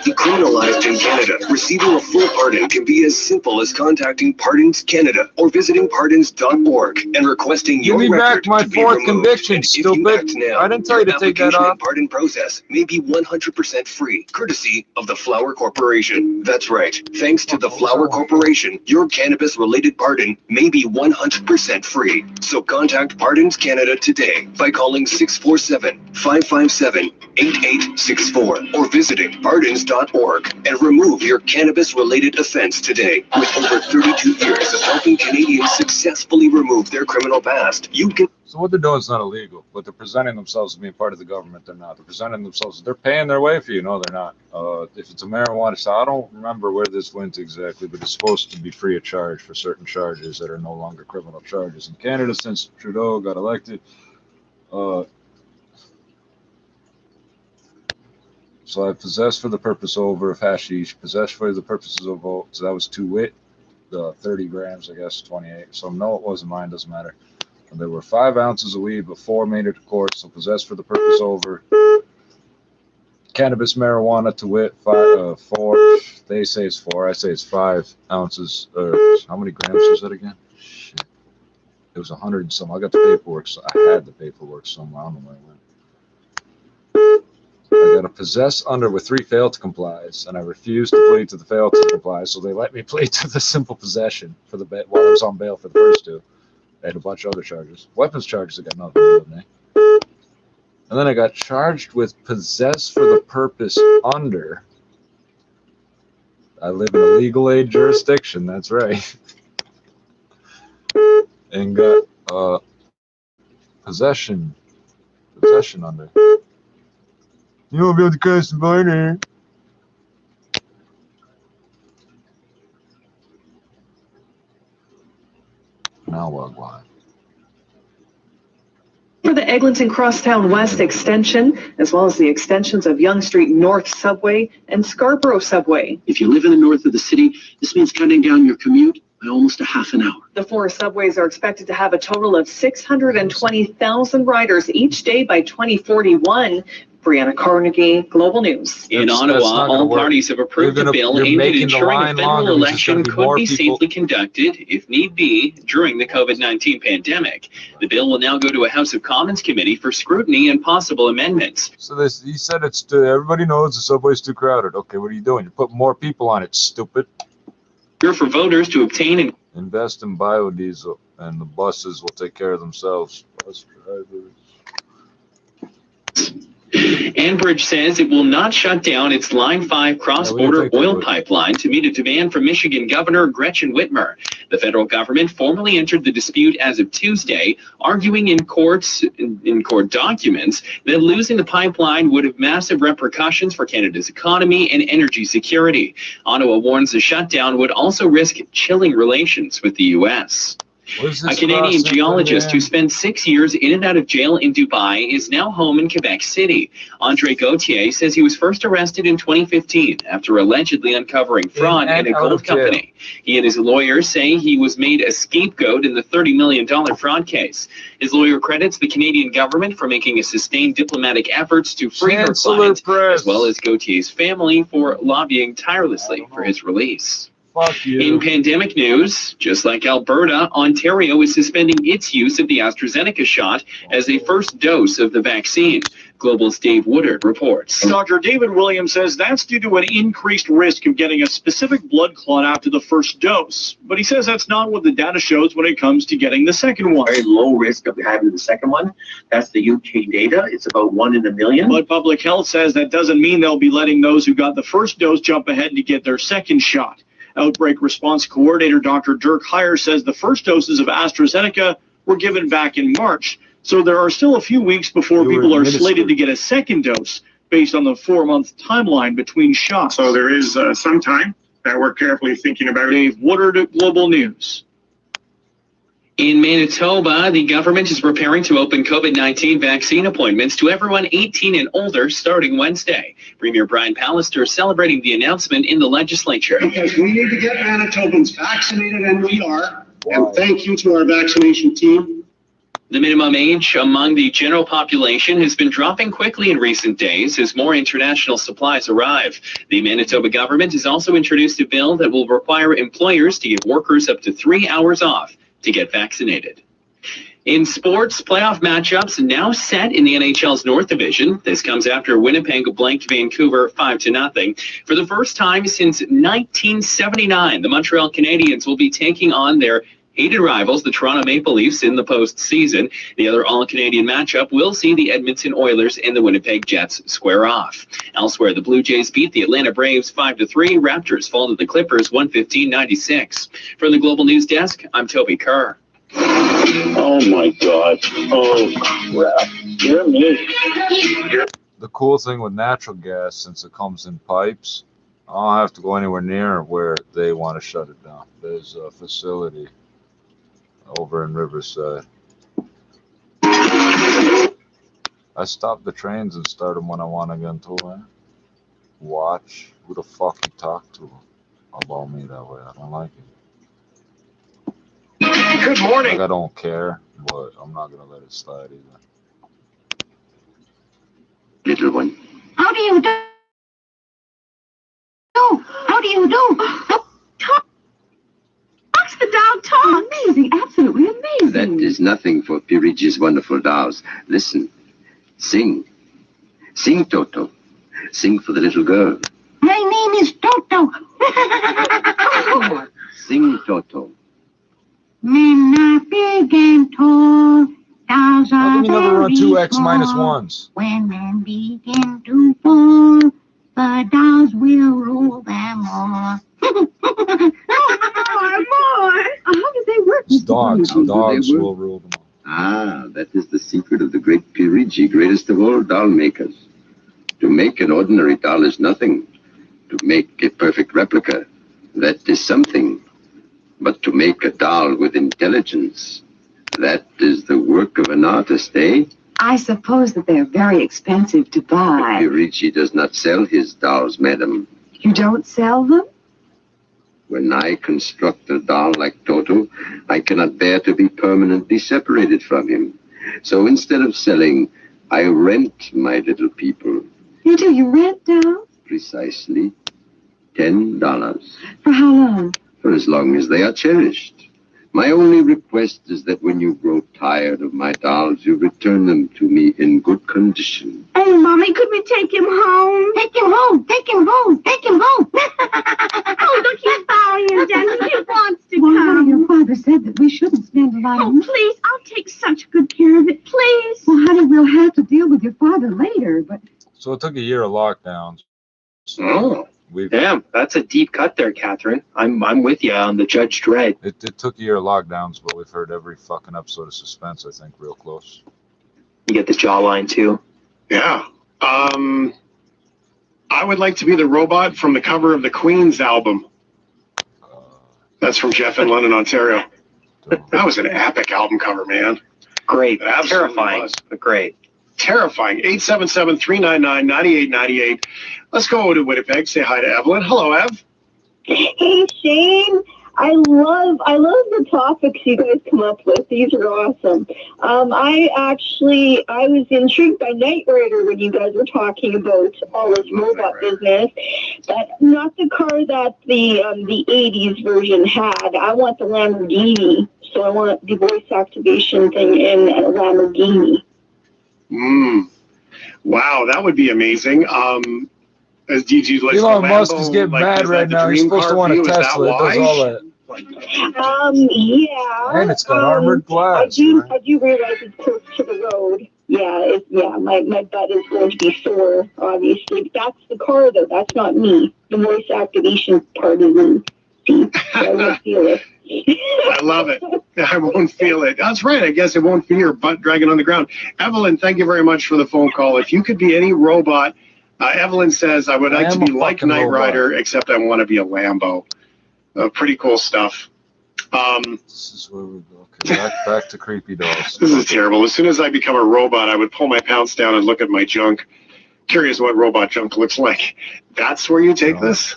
Decriminalized in Canada, receiving a full pardon can be as simple as contacting Pardons Canada or visiting pardons.org and requesting your record my to be fourth removed. conviction, And if stupid. you act now, I didn't tell you to take that application off. and pardon process may be 100% free, courtesy of the Flower Corporation. That's right. Thanks to the Flower Corporation, your cannabis-related pardon may be 100% free. So contact Pardons Canada today by calling 647-557-8864 or visiting pardons.org and remove your cannabis-related offense today. With over 32 years of helping Canadians successfully remove their criminal past, you can... So what they're doing is not illegal, but they're presenting themselves as being part of the government. They're not. They're presenting themselves. They're paying their way for you. No, they're not. If it's a marijuana, so I don't remember where this went exactly, but it's supposed to be free of charge for certain charges that are no longer criminal charges in Canada since Trudeau got elected. So I possessed for the purpose over of hashish, possessed for the purposes of vote. So that was 2 wit, 30 grams, I guess, 28. So no, it wasn't mine. Doesn't matter. And there were 5 ounces of weed, but 4 made it to court. So possessed for the purpose over. Cannabis, marijuana, to wit, 4. They say it's 4. I say it's 5 ounces. How many grams was that again? Shit. It was 100 and some. I got the paperwork. So I had the paperwork somewhere. I don't know where it went. I got a possess under with 3 failed to complies, and I refused to plead to the failed to comply, so they let me plead to the simple possession for the while I was on bail for the first 2. They had a bunch of other charges. Weapons charges, I got nothing to do with me. And then I got charged with possess for the purpose under. I live in a legal aid jurisdiction, that's right. And got possession under. You won't be able to cross the border. Now what? For the Eglinton Crosstown West extension, as well as the extensions of Yonge Street North Subway and Scarborough Subway. If you live in the north of the city, this means cutting down your commute by almost a half an hour. The 4 subways are expected to have a total of 620,000 riders each day by 2041. Brianna Carnegie, Global News. In Ottawa, all parties have approved a bill aimed at ensuring a federal election could be safely conducted, if need be, during the COVID-19 pandemic. The bill will now go to a House of Commons committee for scrutiny and possible amendments. So he said it's everybody knows the subway's too crowded. Okay, what are you doing? You put more people on it, stupid. Here for voters to obtain and invest in biodiesel, and the buses will take care of themselves. Bus drivers. Enbridge says it will not shut down its Line 5 cross-border oil pipeline to meet a demand from Michigan Governor Gretchen Whitmer. The federal government formally entered the dispute as of Tuesday, arguing in court documents that losing the pipeline would have massive repercussions for Canada's economy and energy security. Ottawa warns the shutdown would also risk chilling relations with the U.S. A Canadian geologist who spent 6 years in and out of jail in Dubai is now home in Quebec City. Andre Gauthier says he was first arrested in 2015 after allegedly uncovering fraud in a gold company. He and his lawyer say he was made a scapegoat in the $30 million fraud case. His lawyer credits the Canadian government for making a sustained diplomatic efforts to free her client, as well as Gauthier's family for lobbying tirelessly for his release. In pandemic news, just like Alberta, Ontario is suspending its use of the AstraZeneca shot as a first dose of the vaccine. Global's Dave Woodard reports. Dr. David Williams says that's due to an increased risk of getting a specific blood clot after the first dose. But he says that's not what the data shows when it comes to getting the second one. Very low risk of having the second one. That's the UK data. It's about 1 in a million. But Public Health says that doesn't mean they'll be letting those who got the first dose jump ahead to get their second shot. Outbreak Response Coordinator Dr. Dirk Heyer says the first doses of AstraZeneca were given back in March. So there are still a few weeks before people are slated to get a second dose based on the 4-month timeline between shots. So there is some time that we're carefully thinking about. Dave Woodard at Global News. In Manitoba, the government is preparing to open COVID-19 vaccine appointments to everyone 18 and older starting Wednesday. Premier Brian Pallister celebrating the announcement in the legislature. Because we need to get Manitobans vaccinated, and we are. And thank you to our vaccination team. The minimum age among the general population has been dropping quickly in recent days as more international supplies arrive. The Manitoba government has also introduced a bill that will require employers to give workers up to 3 hours off to get vaccinated. In sports, playoff matchups now set in the NHL's North Division. This comes after Winnipeg blanked Vancouver 5-0. For the first time since 1979, the Montreal Canadiens will be taking on their hated rivals, the Toronto Maple Leafs, in the postseason. The other all-Canadian matchup will see the Edmonton Oilers and the Winnipeg Jets square off. Elsewhere, the Blue Jays beat the Atlanta Braves 5-3. Raptors fall to the Clippers 115-96. From the Global News Desk, I'm Toby Kerr. Oh my God. Oh crap. Dear me. The cool thing with natural gas, since it comes in pipes, I don't have to go anywhere near where they want to shut it down. There's a facility over in Riverside. I stop the trains and start them when I want again too, man. Watch who the fuck you talk to about me that way. I don't like it. Good morning. Like, I don't care, but I'm not gonna let it slide either. Little one. How do you do? How do you do? Talk. Watch the dog talk. Amazing, absolutely amazing. That is nothing for Pirigi's wonderful dolls. Listen. Sing. Sing, Toto. Sing for the little girl. My name is Toto. Sing, Toto. Men are big and tall. Dolls How are come you never run very 2x minus small. 1s? When men begin to fall, the dolls will rule them all. More. How do they work? It's dogs. Dogs will rule them all. Ah, that is the secret of the great Pirigi, greatest of all doll makers. To make an ordinary doll is nothing. To make a perfect replica, that is something. But to make a doll with intelligence, that is the work of an artist, eh? I suppose that they're very expensive to buy. Pirigi does not sell his dolls, madam. You don't sell them? When I construct a doll like Toto, I cannot bear to be permanently separated from him. So instead of selling, I rent my little people. You do? You rent dolls? Precisely $10. For how long? For as long as they are cherished. My only request is that when you grow tired of my dolls, you return them to me in good condition. Oh, Mommy, could we take him home? Take him home, take him home, take him home. Oh, look, he's bowing him down. He wants to come. Your father said that we shouldn't spend a lot of money. Oh, please, I'll take such good care of it, please. Well, honey, we'll have to deal with your father later, but... So it took a year of lockdowns. Oh. Damn, that's a deep cut there, Catherine. I'm with you on the Judge Dredd. It took a year of lockdowns, but we've heard every fucking episode of Suspense, I think, real close. You get the jawline, too. Yeah. I would like to be the robot from the cover of the Queen's album. That's from Jeff in London, Ontario. That was an epic album cover, man. Great. Absolutely Terrifying, was. but great. Terrifying. 877-399-9898. Let's go to Winnipeg. Say hi to Evelyn. Hello, Ev. Hey, Shane. I love the topics you guys come up with. These are awesome. I was intrigued by Knight Rider when you guys were talking about all this robot business, but not the car that the 80s version had. I want the Lamborghini, so I want the voice activation thing in a Lamborghini. Wow, that would be amazing. As DG, like Elon Musk is getting mad right now. He's supposed to want a Tesla. It does all that. Yeah. And it's got armored glass. I do realize it's close to the road. Yeah, my butt is going to be sore, obviously. But that's the car, though. That's not me. The voice activation part is me. See, I won't feel it. I love it. I won't feel it. That's right. I guess it won't feel your butt dragging on the ground. Evelyn, thank you very much for the phone call. If you could be any robot, Evelyn says, I would like to be like Knight Rider, except I want to be a Lambo. Pretty cool stuff. This is where we go. Okay, back to creepy dolls. This is terrible. As soon as I become a robot, I would pull my pants down and look at my junk. Curious what robot junk looks like. That's where you take this?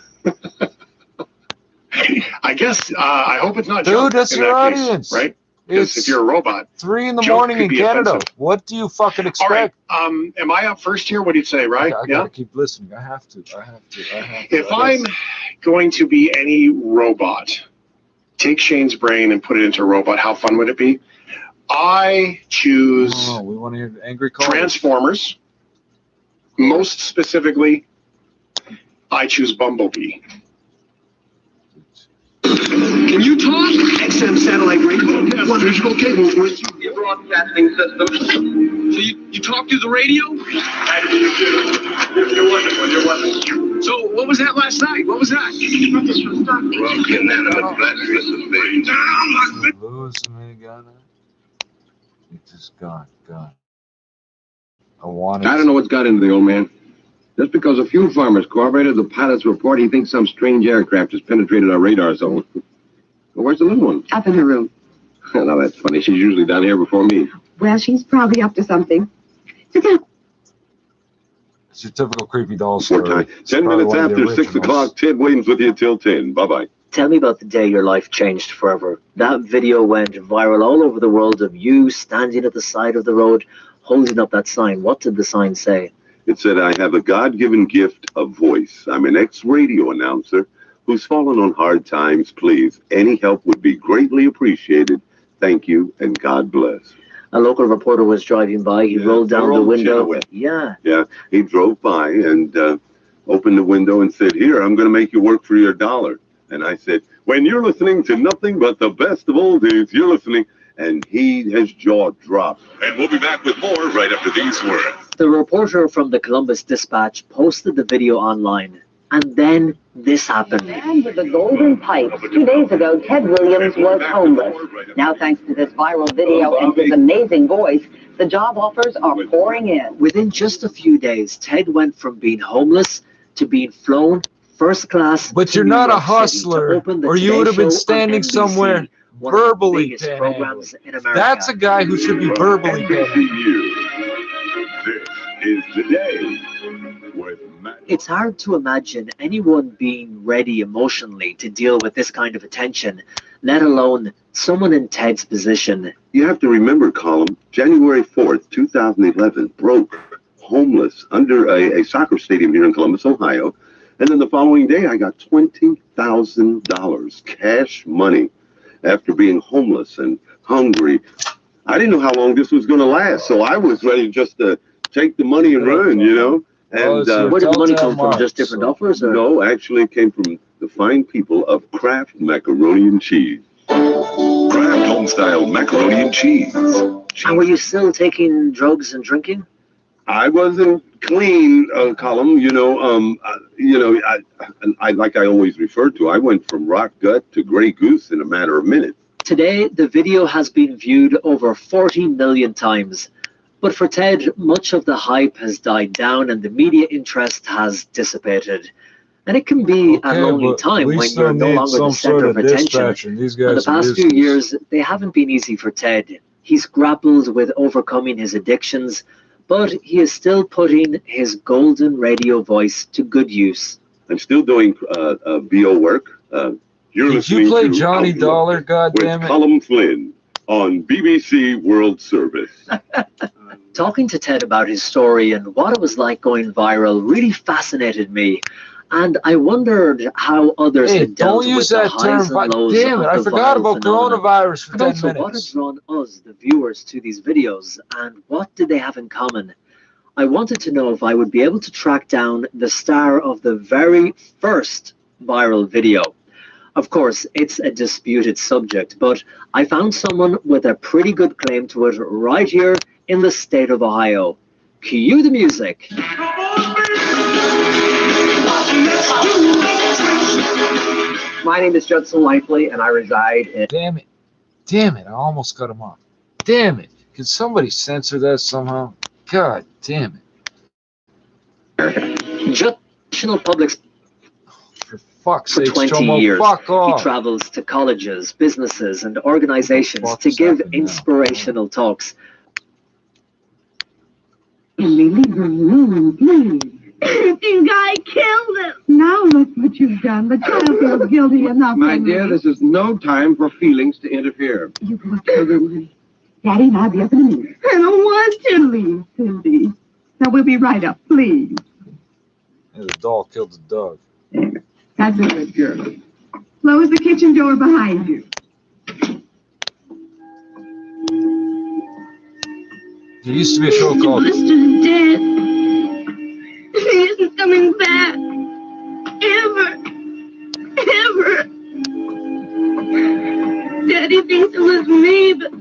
I guess, I hope it's not junk. Dude, that's your audience. Right? Because if you're a robot. 3 in the morning in Canada. Offensive. What do you fucking expect? All right. Am I up first here? What do you say, right? I gotta keep listening. I have to. If I'm going to be any robot, take Shane's brain and put it into a robot, how fun would it be? I choose we want to hear angry calls. Transformers. Most specifically, I choose Bumblebee. Can you talk? XM satellite radio. One visual cable with your broadcasting system. So you talk through the radio? I do. You're wonderful. You're wonderful. So what was that last night? What was that? Losing me, got it. It just gone. I don't know what's got into the old man. Just because a few farmers corroborated the pilot's report, he thinks some strange aircraft has penetrated our radar zone. Well, where's the little one? Up in her room. Now, that's funny. She's usually down here before me. Well, she's probably up to something. Sit down. It's your typical creepy doll story. 10 minutes after 6 o'clock, Ted Williams with you till 10. Bye-bye. Tell me about the day your life changed forever. That video went viral all over the world of you standing at the side of the road, holding up that sign. What did the sign say? It said, I have a God-given gift of voice. I'm an ex-radio announcer who's fallen on hard times. Please, any help would be greatly appreciated. Thank you, and God bless. A local reporter was driving by. He rolled down the window. Yeah, he drove by and opened the window and said, here, I'm going to make you work for your $1. And I said, when you're listening to nothing but the best of old days, you're listening. And his jaw dropped. And we'll be back with more right after these words. The reporter from the Columbus Dispatch posted the video online. And then this happened. The man with the golden pipe. 2 days ago, Ted Williams was homeless. Now, thanks to this viral video and his amazing voice, the job offers are pouring in. Within just a few days, Ted went from being homeless to being flown first class. But you're not a hustler, or you would have been standing somewhere verbally programs in America. That's a guy who should be verbally This is the day with Matt. It's hard to imagine anyone being ready emotionally to deal with this kind of attention, let alone someone in Ted's position. You have to remember, Colin, January 4th, 2011, broke homeless under a soccer stadium here in Columbus, Ohio. And then the following day, I got $20,000 cash money after being homeless and hungry. I didn't know how long this was going to last, so I was ready just to take the money and run, you know. And where did the money come from? Just different offers? Or? No, actually it came from the fine people of Kraft Macaroni and Cheese. Kraft home-style macaroni and cheese. And were you still taking drugs and drinking? I wasn't clean, Colin. I like I always refer to, I went from rock gut to gray goose in a matter of minutes. Today, the video has been viewed over 40 million times. But for Ted, much of the hype has died down and the media interest has dissipated. And it can be a lonely time we when still you're no need longer some the center sort of of attention. dispatch, and these In the guys are past few useless. years, they haven't been easy for Ted. He's grappled with overcoming his addictions, but he is still putting his golden radio voice to good use. I'm still doing VO work. You're Did you listening play to Johnny Outlook Dollar, with goddammit? Colin Flynn on BBC World Service. Talking to Ted about his story and what it was like going viral really fascinated me. And I wondered how others had dealt don't use with the that term. highs and lows Damn it, I of the forgot viral about phenomenon. coronavirus for And 10 also, what had minutes. drawn us, the viewers, to these videos, and what did they have in common? I wanted to know if I would be able to track down the star of the very first viral video. Of course, it's a disputed subject, but I found someone with a pretty good claim to it right here in the state of Ohio. Cue the music. My name is Judson Likely, and I reside in... Damn it. Damn it, I almost cut him off. Damn it. Can somebody censor that somehow? God damn it. National Public... For fuck's For sake, 20 Chomo, years, fuck he off. travels to colleges, businesses, and organizations to give inspirational talks. Leave her alone, please. I think I killed him. Now look what you've done. The child feels guilty enough. My dear, this is no time for feelings to interfere. You go up to the room, honey. Daddy and I'll be up in a minute. I don't want to leave, Cindy. Now we'll be right up, please. Yeah, the doll killed the dog. That's a good girl. Close the kitchen door behind you. There used to be a show called... Buster's dead. He isn't coming back. Ever. Ever. Daddy thinks it was me, but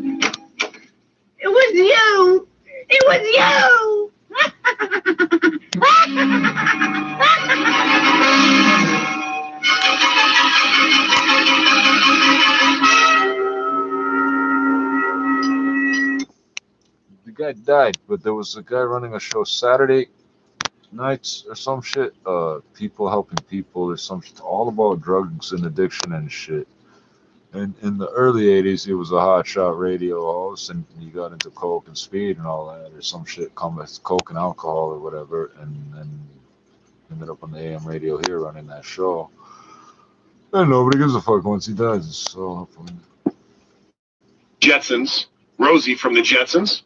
it was you. It was you. The guy died, but there was a guy running a show Saturday nights or some shit. People helping people or some shit, all about drugs and addiction and shit. And in the early 80s, he was a hotshot radio host, and he got into coke and speed and all that, or some shit, come with coke and alcohol or whatever, and then ended up on the AM radio here running that show. And nobody gives a fuck once he dies. So Jetsons. Rosie from the Jetsons.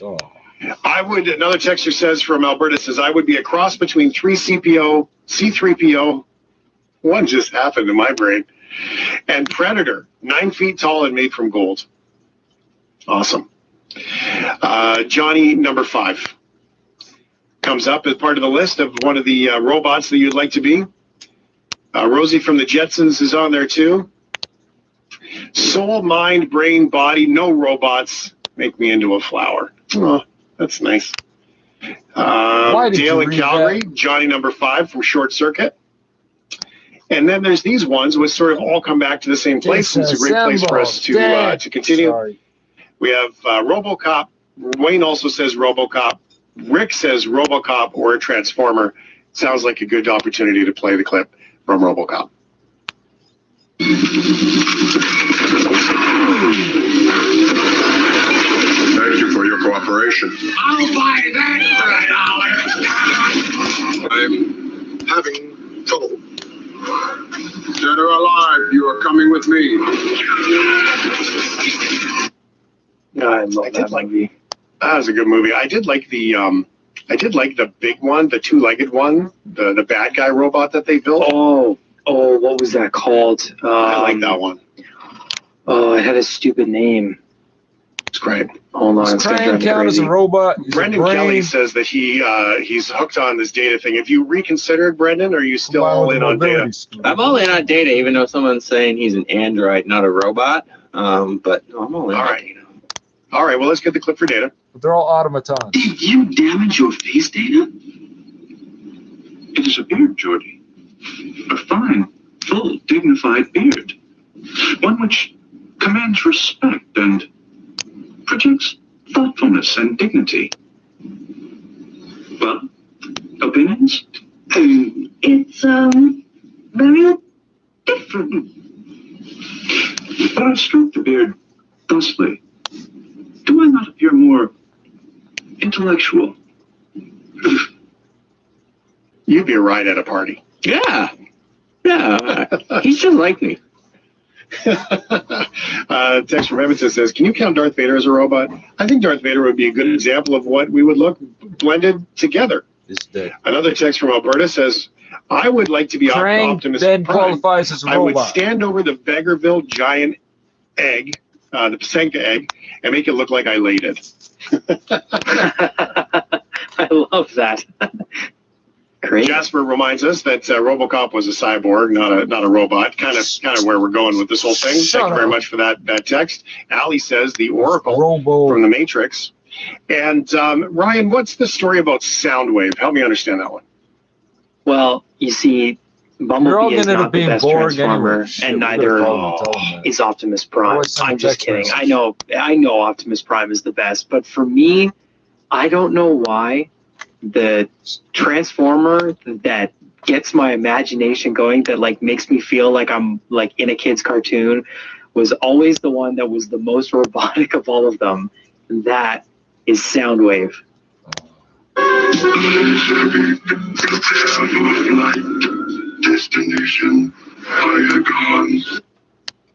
Oh. I would, another texter says from Alberta, says, I would be a cross between 3CPO, C3PO, one just happened in my brain, and Predator, 9 feet tall and made from gold. Awesome. Johnny, number 5, comes up as part of the list of one of the robots that you'd like to be. Rosie from the Jetsons is on there too. Soul, mind, brain, body, no robots. Make me into a flower. Oh, that's nice. Dale in Calgary, Johnny number 5 from Short Circuit. And then there's these ones which sort of all come back to the same place. It's a great place for us to continue. Sorry. We have RoboCop. Wayne also says RoboCop. Rick says RoboCop or a Transformer. Sounds like a good opportunity to play the clip from RoboCop. Thank you for your cooperation. I'll buy that for $1. I'm having trouble. Dead or alive, you are coming with me. I love that movie. That was a good movie. I did like the big one, the 2-legged one, the bad guy robot that they built. Oh, what was that called? I like that one. Oh, it had a stupid name. It's great. Hold on. Does Crane count as a robot? Brendan Kelly says that he's hooked on this data thing. Have you reconsidered, Brendan, or are you still all in on data? I'm all in on data, even though someone's saying he's an android, not a robot. But no, I'm all in on data. All right, well, let's get the clip for data. But they're all automatons. Did you damage your face, Data? It is a beard, Geordie. A fine, full, dignified beard. One which commands respect and projects thoughtfulness and dignity. Well, opinions? It's very different. When I stroke the beard thusly, do I not appear more intellectual? You'd be right at a party. Yeah. Yeah. He's just like me. Text from Edmonton says, can you count Darth Vader as a robot? I think Darth Vader would be a good example of what we would look blended together. Another text from Alberta says, I would like to be Optimus then Prime. qualifies as a I would robot. stand over the Vegreville giant egg, the Pasenka egg, and make it look like I laid it. I love that. Great. Jasper reminds us that RoboCop was a cyborg, not a robot. Kind of where we're going with this whole thing. Thank you very much for that text. Ali says the Oracle from the Matrix. And Ryan, what's the story about Soundwave? Help me understand that one. Well, you see, Bumblebee is not the best Transformer, and neither is Optimus Prime. I'm just kidding. I know Optimus Prime is the best, but for me, I don't know why the Transformer that gets my imagination going, that like makes me feel like I'm like in a kid's cartoon, was always the one that was the most robotic of all of them. And that is Soundwave. Destination Diagons.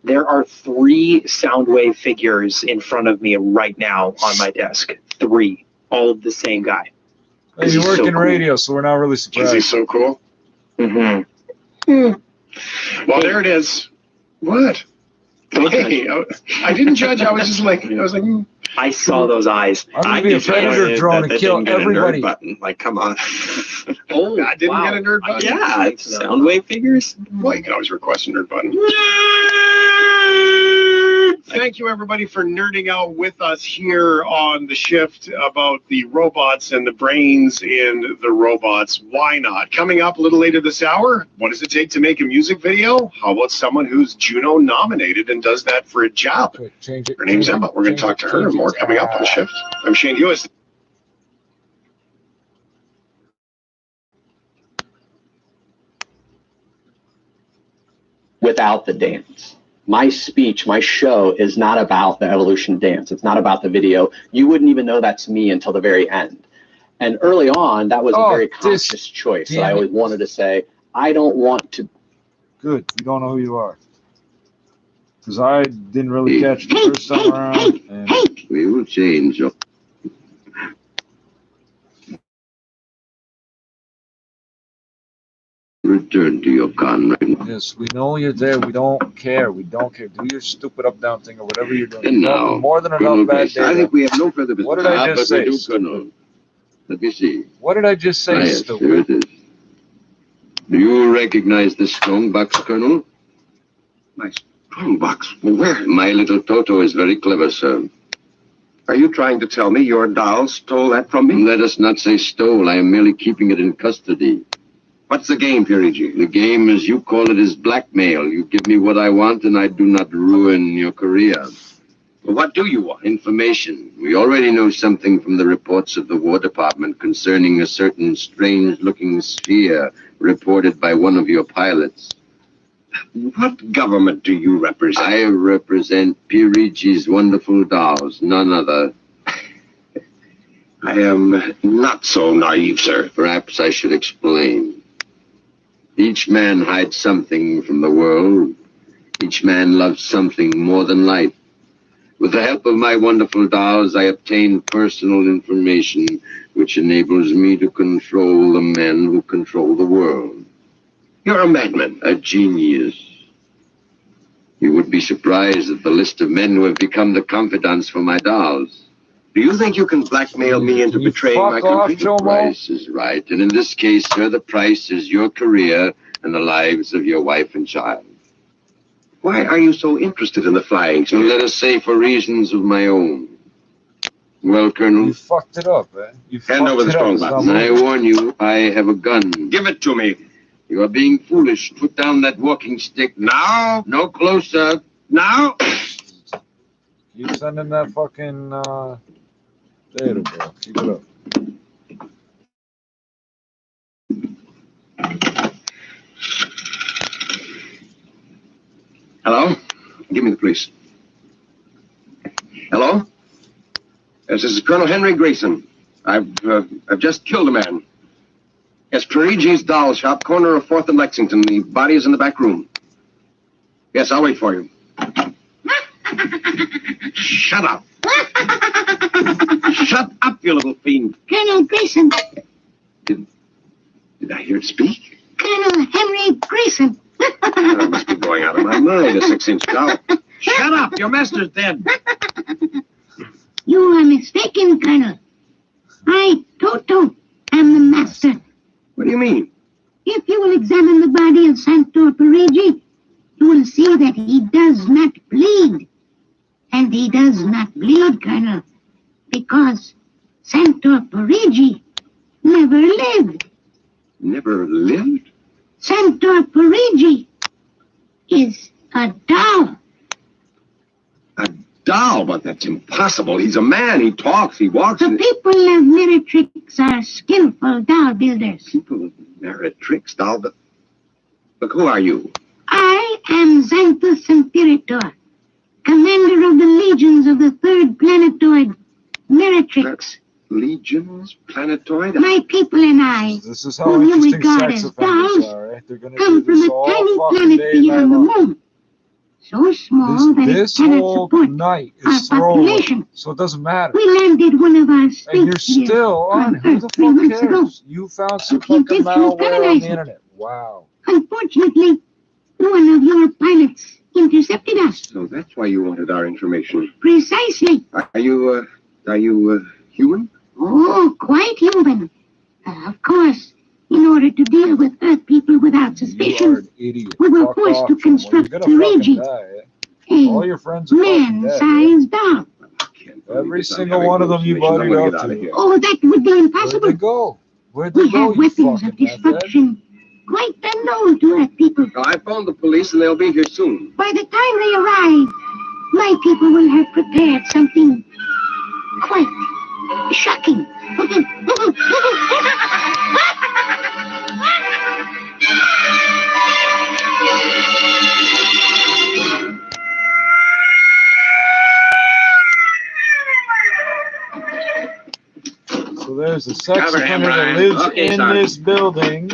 There are 3 Soundwave figures in front of me right now on my desk. 3, all of the same guy. Hey, you work in radio, so we're not really surprised. Is he so cool? Mm-hmm. Well, there it is. What? Hey, I didn't judge. I was just like, I saw those eyes. I'm gonna be a predator drone and kill everybody. Like, come on. Oh, I didn't get a nerd button. Yeah, Soundwave figures. Well, you can always request a nerd button. Thank you, everybody, for nerding out with us here on The Shift about the robots and the brains in the robots. Why not? Coming up a little later this hour, what does it take to make a music video? How about someone who's Juno nominated and does that for a job? Her name's Emma. We're going to talk to her. More coming up on The Shift. I'm Shane Hewis. Without the dance. My speech, my show is not about the evolution dance. It's not about the video. You wouldn't even know that's me until the very end. And early on, that was a very conscious choice that I always wanted to say, I don't want to. Good. You don't know who you are. Because I didn't really catch the first time around. And we will change. Return to your Conrad. Yes, we know you're there. We don't care. We don't care. Do your stupid up-down thing or whatever you're doing. And now, more than enough bad data. I think we have no further business. What did I just say? Let me see. What did I just say, Yes, stupid? here it is. Do you recognize the strong box, Colonel? My strong box? Where? My little Toto is very clever, sir. Are you trying to tell me your doll stole that from me? Let us not say stole. I am merely keeping it in custody. What's the game, Pirigi? The game, as you call it, is blackmail. You give me what I want, and I do not ruin your career. Well, what do you want? Information. We already know something from the reports of the War Department concerning a certain strange-looking sphere reported by one of your pilots. What government do you represent? I represent Pirigi's wonderful dolls, none other. I am not so naive, sir. Perhaps I should explain. Each man hides something from the world. Each man loves something more than life. With the help of my wonderful dolls, I obtain personal information which enables me to control the men who control the world. You're a madman. A genius. You would be surprised at the list of men who have become the confidants for my dolls. Do you think you can blackmail me into betraying my country? The price is right. And in this case, sir, the price is your career and the lives of your wife and child. Why are you so interested in the flying? So let us say for reasons of my own. Well, Colonel? You fucked it up, man. You Hand over the strong box. I warn you, I have a gun. Give it to me. You are being foolish. Put down that walking stick. Now? No closer. Now? Keep sending that fucking, data, bro. Keep it up. Hello? Give me the police. Hello? Yes, this is Colonel Henry Grayson. I've just killed a man. Yes, Parigi's doll shop, corner of 4th and Lexington. The body is in the back room. Yes, I'll wait for you. Shut up. Shut up, you little fiend. Colonel Grayson. Did I hear it speak? Colonel Henry Grayson. I must be going out of my mind, a 6-inch doll. Shut up, your master's dead. You are mistaken, Colonel. I, Toto, am the master. What do you mean? If you will examine the body of Santor Parigi, you will see that he does not bleed. And he does not bleed, Colonel, because Santor Parigi never lived. Never lived? Santor Parigi is a doll. A doll? But that's impossible. He's a man. He talks. He walks. The people of Meritrix are skillful doll builders. People of Meritrix doll, but look, who are you? I am Xanthus Imperator, commander of the legions of the 3rd planetoid, Meritrix. Legions? Planetoid? My people and I, This is how whom you interesting regard sex as offenders dolls, are, right? They're gonna come do from this a all tiny fucking planet day and beyond the night long. moon. So small that it This cannot whole support night our is thrown, population. so it doesn't matter. We landed one of our And you're spaceships still on. Who the Earth 3 months fuck ago. cares? You found some You fucking did malware on colonize the it. internet. Wow. Unfortunately, one of your pilots intercepted us. So that's why you wanted our information. Precisely. Are you human? Oh, quite human. Of course, in order to deal with Earth people without suspicion, Idiot. we were Fuck forced off, to Jim. Well, construct you're the gonna fucking Regi, die. All your friends are fucking dead. man-sized doll. Every single one of them you buddied up to. Oh, that would be Where'd impossible. they go? Where'd they We go, have you weapons of fucking meth head? destruction quite unknown to Earth people. Well, I phoned the police and they'll be here soon. By the time they arrive, my people will have prepared something quite shocking. So there's a sex Cover him, offender that Ryan. lives Okay, in Sergeant. this building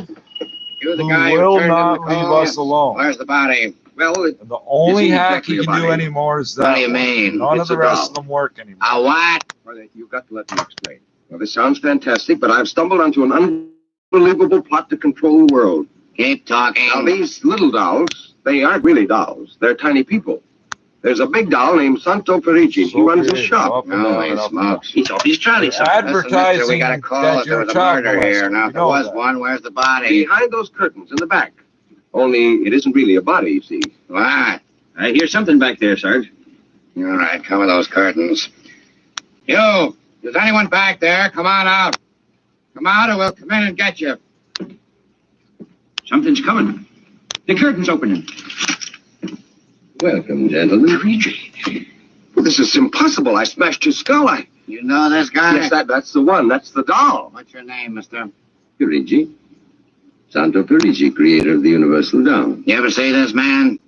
You're the who guy who will turned in not the leave call? us alone. Where's the body? Well, And the only isn't hack exactly he a can do body. anymore is that What do you one. mean? None of It's the a rest doll. of them work anymore. A what? Well, you've got to let me explain. Well, this sounds fantastic, but I've stumbled onto an unbelievable plot to control the world. Keep talking. Now, these little dolls, they aren't really dolls. They're tiny people. There's a big doll named Santo Parigi. He runs a shop. No, he smokes. He's off his Charlie You're advertising we got a call that that there you're was a a child murder here. molester. Now, You if there know was that. one, where's the body? Behind those curtains in the back. Only it isn't really a body, you see. What? I hear something back there, Sarge. All right, cover those curtains. You! Is anyone back there? Come on out. Come out or we'll come in and get you. Something's coming. The curtain's opening. Welcome, gentlemen. Parigi. Well, this is impossible. I smashed his skull. You know this guy? Yes, that's the one. That's the doll. What's your name, mister? Parigi. Santo Parigi, creator of the Universal Doll. You ever see this man?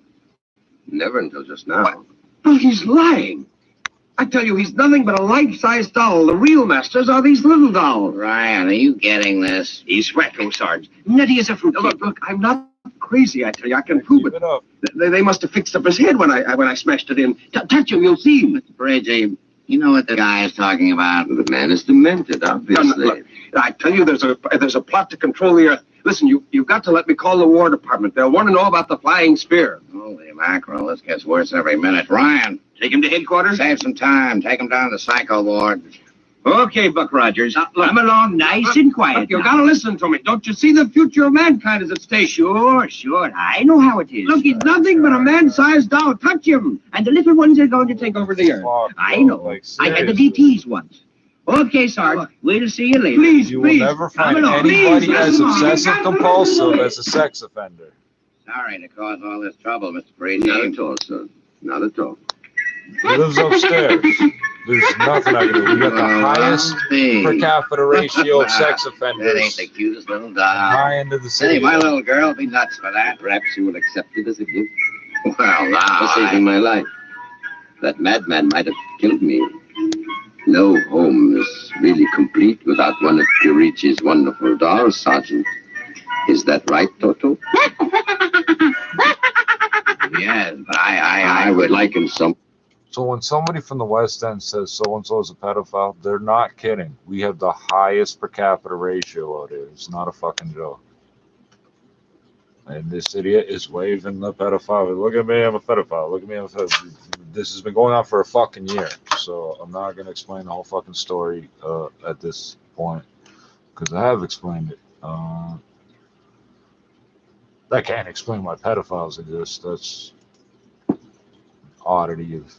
Never until just now. What? Oh, he's lying. I tell you, he's nothing but a life-size doll. The real masters are these little dolls. Ryan, are you getting this? He's wacko, Sarge. Nutty as a fruit. Look, I'm not crazy, I tell you. I can prove it. They must have fixed up his head when I smashed it in. Touch him, you'll see. Mr. Parigi, you know what the guy is talking about. The man is demented, obviously. Look, I tell you, there's a plot to control the Earth. Listen, you've got to let me call the War Department. They'll want to know about the flying spear. Holy mackerel, this gets worse every minute. Ryan, take him to headquarters. Save some time. Take him down to Psycho Ward. Okay, Buck Rogers. Come along nice and quiet. Look, you gotta listen to me. Don't you see the future of mankind is at stake? Sure. I know how it is. Look, he's nothing but a man-sized doll. Touch him. And the little ones are going to take over the Earth. I know. I had the DTs once. Okay, Sarge. We'll see you later. Please, You will never find anybody as obsessive compulsive as a sex offender. Sorry to cause all this trouble, Mr. Brady. Not at all, sir. Not at all. He lives upstairs. There's nothing I can do. We got the highest per capita ratio of sex offenders. That ain't the cutest little doll. High end of the city. Hey, my little girl will be nuts for that. Perhaps you will accept it as a gift. Well, now for saving my life. That madman might have killed me. No home is really complete without one of Purichi's wonderful dolls, Sergeant. Is that right, Toto? Yes, but I would liken some. So when somebody from the West End says so-and-so is a pedophile, they're not kidding. We have the highest per capita ratio out here. It's not a fucking joke. And this idiot is waving the pedophile. Look at me, I'm a pedophile. Look at me, I'm a pedophile. This has been going on for a fucking year. So I'm not going to explain the whole fucking story at this point. Because I have explained it. I can't explain why pedophiles exist. That's oddity of...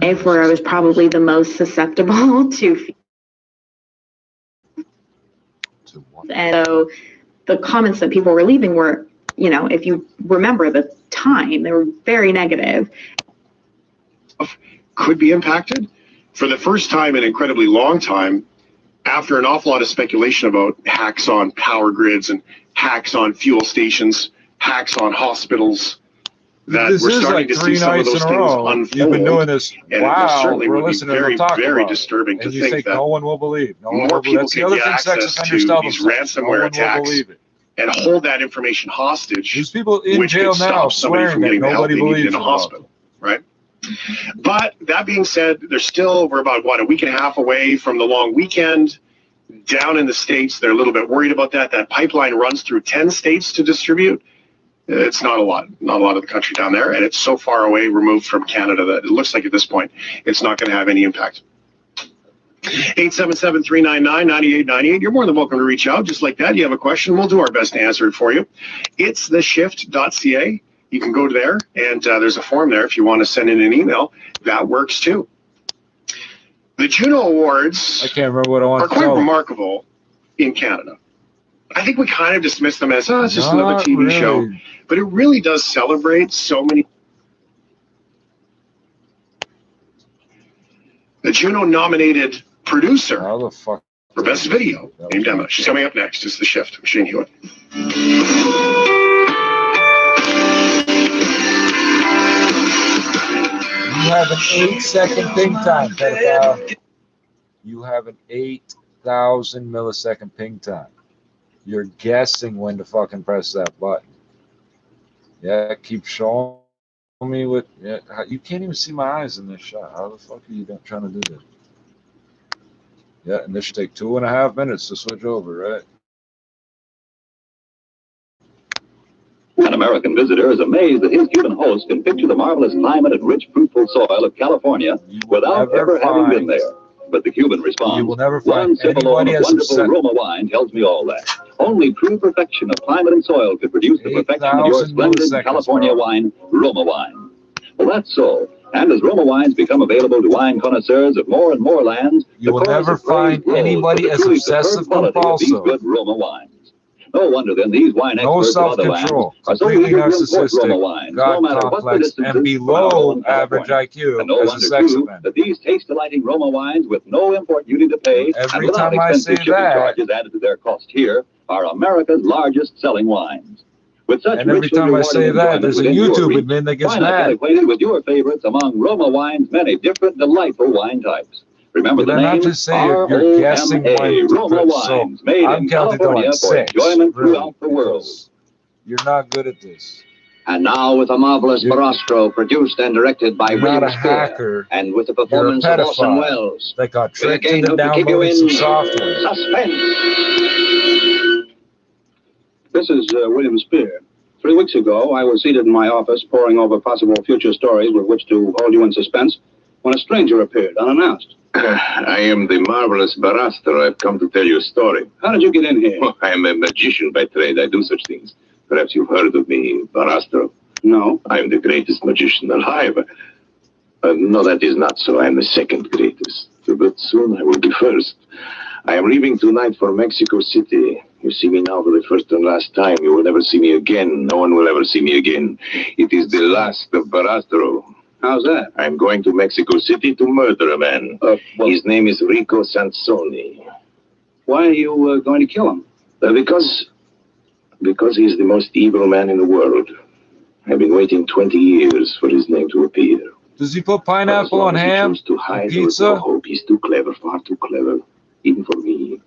If where I was probably the most susceptible to and so the comments that people were leaving were, you know, if you remember the time, they were very negative. Could be impacted for the first time in an incredibly long time, after an awful lot of speculation about hacks on power grids and hacks on fuel stations, hacks on hospitals. That This we're is starting like to 3 see some of nights those in a things row. unfold. You've been doing this. And Wow, it certainly we're would be listening very, to talk very about disturbing it. to And you think think that no one will believe. No one more will believe. people That's the can other get thing sex access offenders to tell these themselves. No ransomware one will attacks believe it. and hold that information hostage. There's people in which jail could now stop somebody swearing from that getting the help nobody they needed believes in a about hospital, right? But that being said, we're about, what, a week and a half away from the long weekend. Down in the States, they're a little bit worried about that. That pipeline runs through 10 states to distribute. It's not a lot of the country down there, and it's so far away, removed from Canada, that it looks like at this point it's not going to have any impact. 877-399-9898. You're more than welcome to reach out just like that. You have a question, we'll do our best to answer it for you. It's theshift.ca. You can go there, and there's a form there if you want to send in an email. That works too. The Juno Awards I can't remember what I want are to quite tell them. remarkable in Canada. I think we kind of dismiss them as, it's just another Not TV really. show. But it really does celebrate so many. The Juno-nominated producer for Best Video named Emma. She's coming up next. It's The Shift with Shane Hewitt. You have an 8-second ping time, pedophile. You have an 8,000 millisecond ping time. You're guessing when to fucking press that button. Yeah, keep showing me with. Yeah, you can't even see my eyes in this shot. How the fuck are you trying to do this? Yeah, and this should take 2.5 minutes to switch over, right? An American visitor is amazed that his Cuban host can picture the marvelous climate and rich, fruitful soil of California without ever having been there. But the Cuban responds, you will never one find sip alone anybody of as wonderful upset. Roma wine tells me all that. Only true perfection of climate and soil could produce the perfection of your 8,000 splendid milliseconds, California bro. wine, Roma wine. Well, that's so. And as Roma wines become available to wine connoisseurs of more and more lands, You will never find anybody as obsessive compulsive. these good Roma wines. No wonder then these wine No experts of other lands self-control, are so completely eager to import Roma narcissistic, wines, God no matter what the complex, distances and below from average California. IQ And no as a wonder, sex too, offender. that these taste-delighting Roma wines with no import duty to pay and Every without time I expensive say shipping that, charges added to their cost here are America's largest selling wines. With such and every richly time I rewarding say that, enjoyment there's a within your YouTube reach, admin that gets why not get mad. acquainted with your favorites among Roma wine's many different delightful wine types. Remember Did the I not name just say you're guessing ROMA, when to Roma put? So wines, made I'm in counting to California like for 6, enjoyment really, throughout the world. because you're not good at this. And now with a marvelous Barastro produced and directed by You're William not a Spear, hacker. and with the You're a performance of Orson pedophile Welles. that got We tricked again into hope to keep you downloading in some software. suspense. This is William Spear. 3 weeks ago, I was seated in my office poring over possible future stories with which to hold you in suspense when a stranger appeared unannounced. I am the marvelous Barastro. I've come to tell you a story. How did you get in here? Oh, I am a magician by trade. I do such things. Perhaps you've heard of me, Barastro. No. I am the greatest magician alive. No, that is not so. I am the second greatest. But soon I will be first. I am leaving tonight for Mexico City. You see me now for the first and last time. You will never see me again. No one will ever see me again. It is the last of Barastro. How's that? I'm going to Mexico City to murder a man. His name is Rico Sansoni. Why are you going to kill him? Because he's the most evil man in the world. I've been waiting 20 years for his name to appear. Does he put pineapple on ham? Pizza? Hope he's too clever, far too clever, even for me.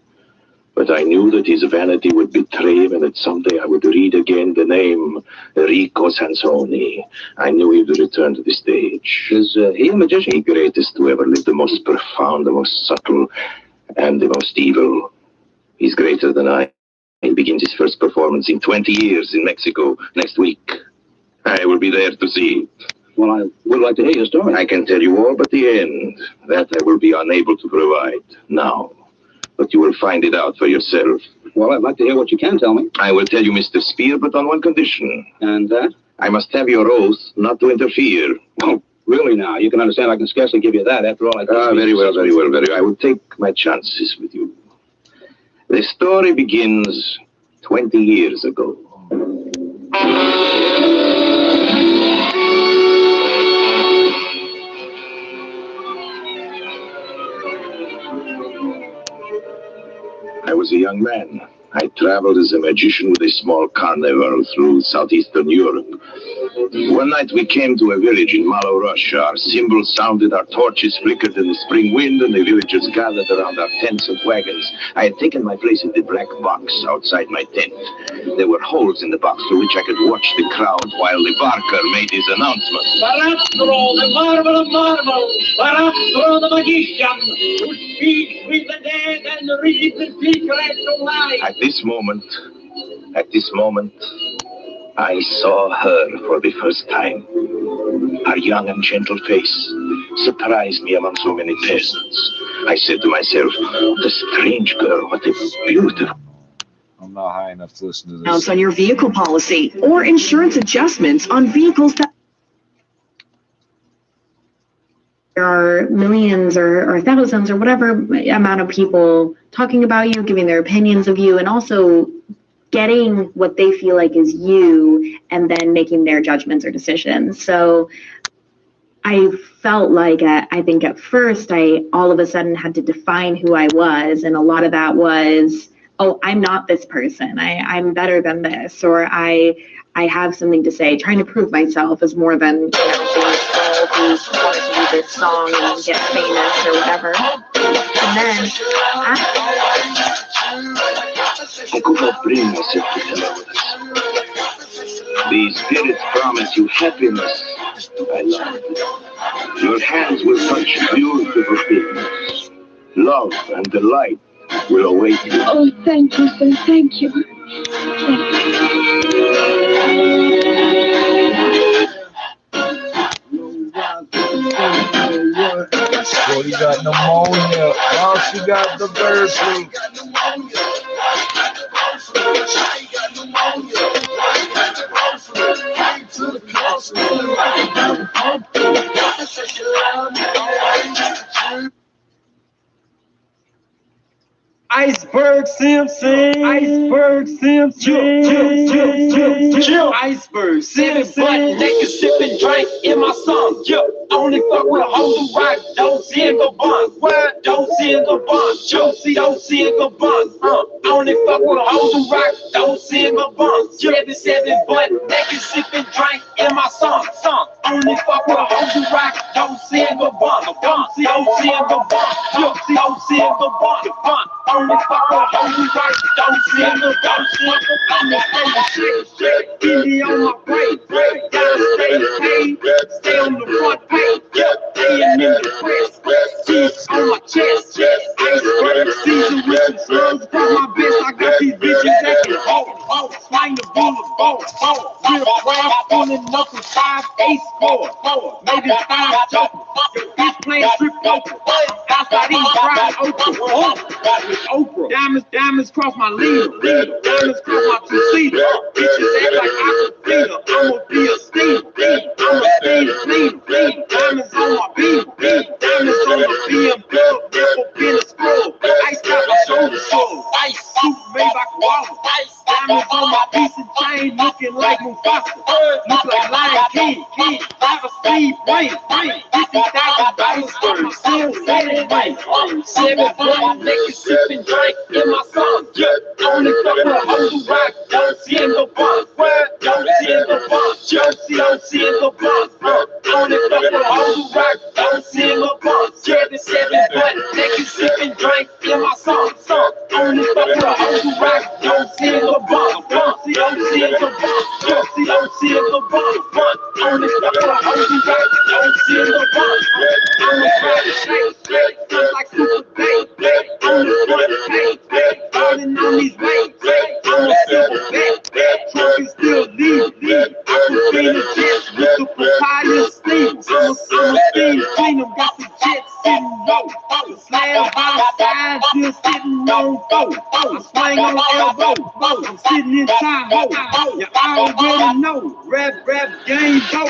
But I knew that his vanity would betray him and that someday I would read again the name Enrico Sansoni. I knew he would return to the stage. Is he a magician? The greatest who ever lived, the most profound, the most subtle, and the most evil. He's greater than I. He begins his first performance in 20 years in Mexico next week. I will be there to see it. Well, I would like to hear your story. I can tell you all but the end. That I will be unable to provide now. But you will find it out for yourself. Well, I'd like to hear what you can tell me. I will tell you, Mr. Spear, but on one condition. And that? I must have your oath not to interfere. Oh, really now? You can understand I can scarcely give you that. After all, I can't very well, very well, very well. I will take my chances with you. The story begins 20 years ago. I was a young man. I traveled as a magician with a small carnival through southeastern Europe. One night we came to a village in Malo, Russia. Our cymbals sounded, our torches flickered in the spring wind, and the villagers gathered around our tents and wagons. I had taken my place in the black box outside my tent. There were holes in the box through which I could watch the crowd while the barker made his announcement. Barastro, the marvel of marvel, Barastro, the magician, who speaks with the dead and reads the secrets of life. At this moment, I saw her for the first time. Her young and gentle face surprised me among so many peasants. I said to myself, what a strange girl, what a beautiful... I'm not high enough to listen to this. Amounts on your vehicle policy or insurance adjustments on vehicles that there are millions or thousands or whatever amount of people talking about you, giving their opinions of you, and also getting what they feel like is you and then making their judgments or decisions. So I felt like, I think at first I all of a sudden had to define who I was. And a lot of that was, oh, I'm not this person. I'm better than this, or I have something to say. Trying to prove myself is more than being a girl who wanted to do this song and get famous or whatever. And then I could not bring myself to tell her this. The spirits promise you happiness. I love it. Your hands will touch beautiful things. Love and delight will await you. Oh, thank you, sir. Thank you. Well, you got pneumonia. Oh, she got the bird flu. Iceberg Simpson, Iceberg Simpson, Iceberg Simpson, butt naked, sipping drink in my song. Only fuck with hoes who rock, don't single bond. What? Don't single bond. Don't single bond. Only fuck with hoes who rock, don't single bond. 7-7 butt naked, sipping drink in my song. Only fuck with hoes who rock, don't single bond. Don't single bond. Don't single bond. Only fuck with hoes who rock, don't single bond. Indie on my break, down stay on the front page. Staying in the press, cheese on my chest, iceberg season with some slugs across my best. I got these bitches acting bold, swing the bullet, real crowd pulling up with 5 ace score, maybe 5 jokers. Bitch playing strip poker, outside eating fried okra. Diamonds cross my leader, diamonds cross my two-seater. Bitches act like I could beat her, I'ma be a steamer, I'ma stay the cleaner. Diamonds on my beam, diamonds on my BMW, never been a scroll. Ice got my shoulder swole, ice suit made by koala, ice got Diamonds on my piece of chain, looking like Mufasa. Look like Lion King. Have a sleeve ring. $50,000 for my soul, city ring. 7 blunt niggas sipping drink in my song. Only couple of hoes who rock, don't see in the bunk. Don't see in the bunk. Don't see in the bunk. Only couple of hoes who rock, don't see in the bunk. 7 blunt niggas sipping drink in my song. Only couple of hoes who rock, don't see in the bunk. Don't see in the bunk. Don't see in the bunk. Only couple of hoes who rock, don't see in the bunk. I'm a private shake, just like Super Bay. On the front, falling on these waves. I'm a silver back, trunk is still leave. I can clean the jets with the papaya steam. I'm a steam clean them, got the jets sitting low. Slab by the side, still sitting on four. I swing on elbow, I'm sitting in Tahoe. You already know, rap game go,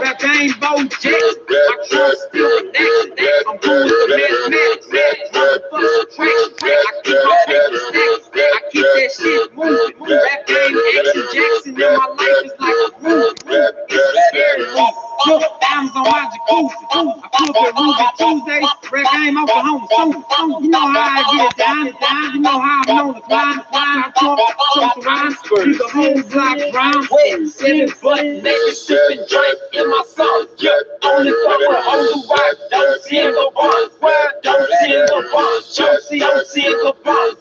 rap game bo jets. My trunk still connected, I'm doing the mathematics. Motherfucker track, I keep my paper stacked. I keep that shit moving. Rap game action Jackson in my life is like a movie. It's a scary movie. Look, diamonds on my jacuzzi. I flip at Ruby Tuesdays, rap game Oklahoma soon. You know how I get down. You know how I'm known to climb. I talk around. Keep the whole block round. 7 button niggas sipping drink in my song. Only couple of hoes who rock, don't see in the bunk. Don't see in the bunk. Don't see in the bunk.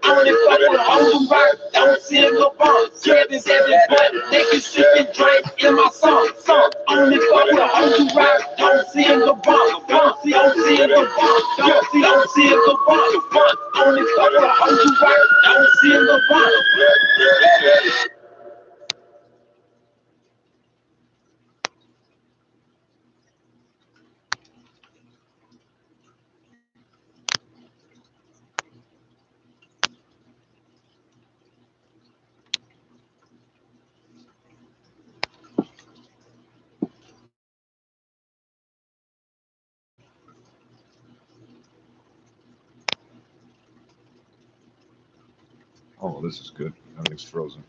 Only couple of hoes who rock, don't see in the bunk. 7 button niggas sipping drink in my song. Only couple of hoes who rock, don't see in the bunk. Don't see in the bunk. Don't see in the bunk. Only couple of hoes who rock, don't see in the bunk. Oh, this is good. Everything's frozen.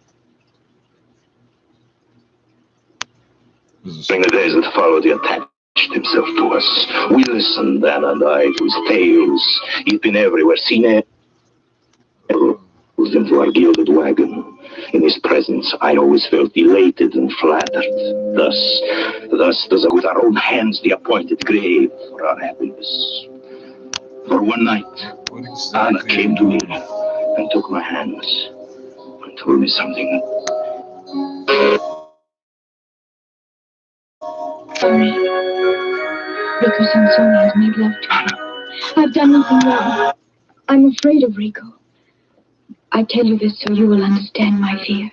During the days that followed, he attached himself to us. We listened, Anna and I, to his tales. He'd been everywhere, seen it. Into our gilded wagon. In his presence, I always felt elated and flattered. Thus, with our own hands, the appointed grave for our happiness. For one night, Anna came to me and took my hands and told me something. Sorry. Rico Sansoni has made love to me. I've done nothing wrong. I'm afraid of Rico. I tell you this so you will understand my fear.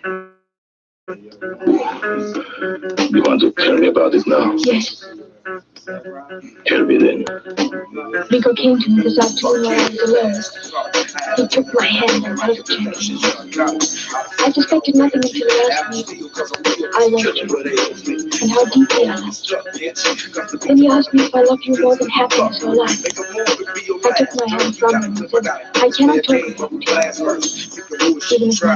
You want to tell me about it now? Yes. Tell me then. Rico came to me this afternoon while I was alone. He took my hand and held it gently. I suspected nothing until he asked me, I loved you, and how deeply I loved you. Then he asked me if I loved you more than happiness or life. I took my hand from him and said, I cannot talk about it, even if my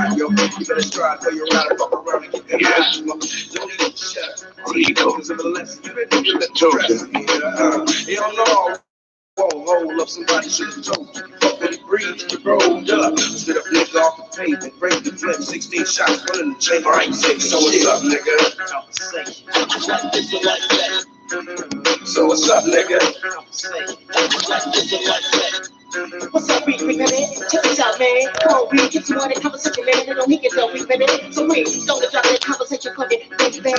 love Yes. Rico. Hold up, somebody should have told you. Fuck when he breathed, you rolled up. Spit up niggas off the pavement, break the flip, 16 shots, one in the chamber. I ain't safe, so what's up, nigga? So what's up, nigga? What's up, Reed, baby? Check this out, man. Come on, Reed, get you on that conversation, man. I know he can know me, baby. So, Reed, don't drop that conversation for me, baby.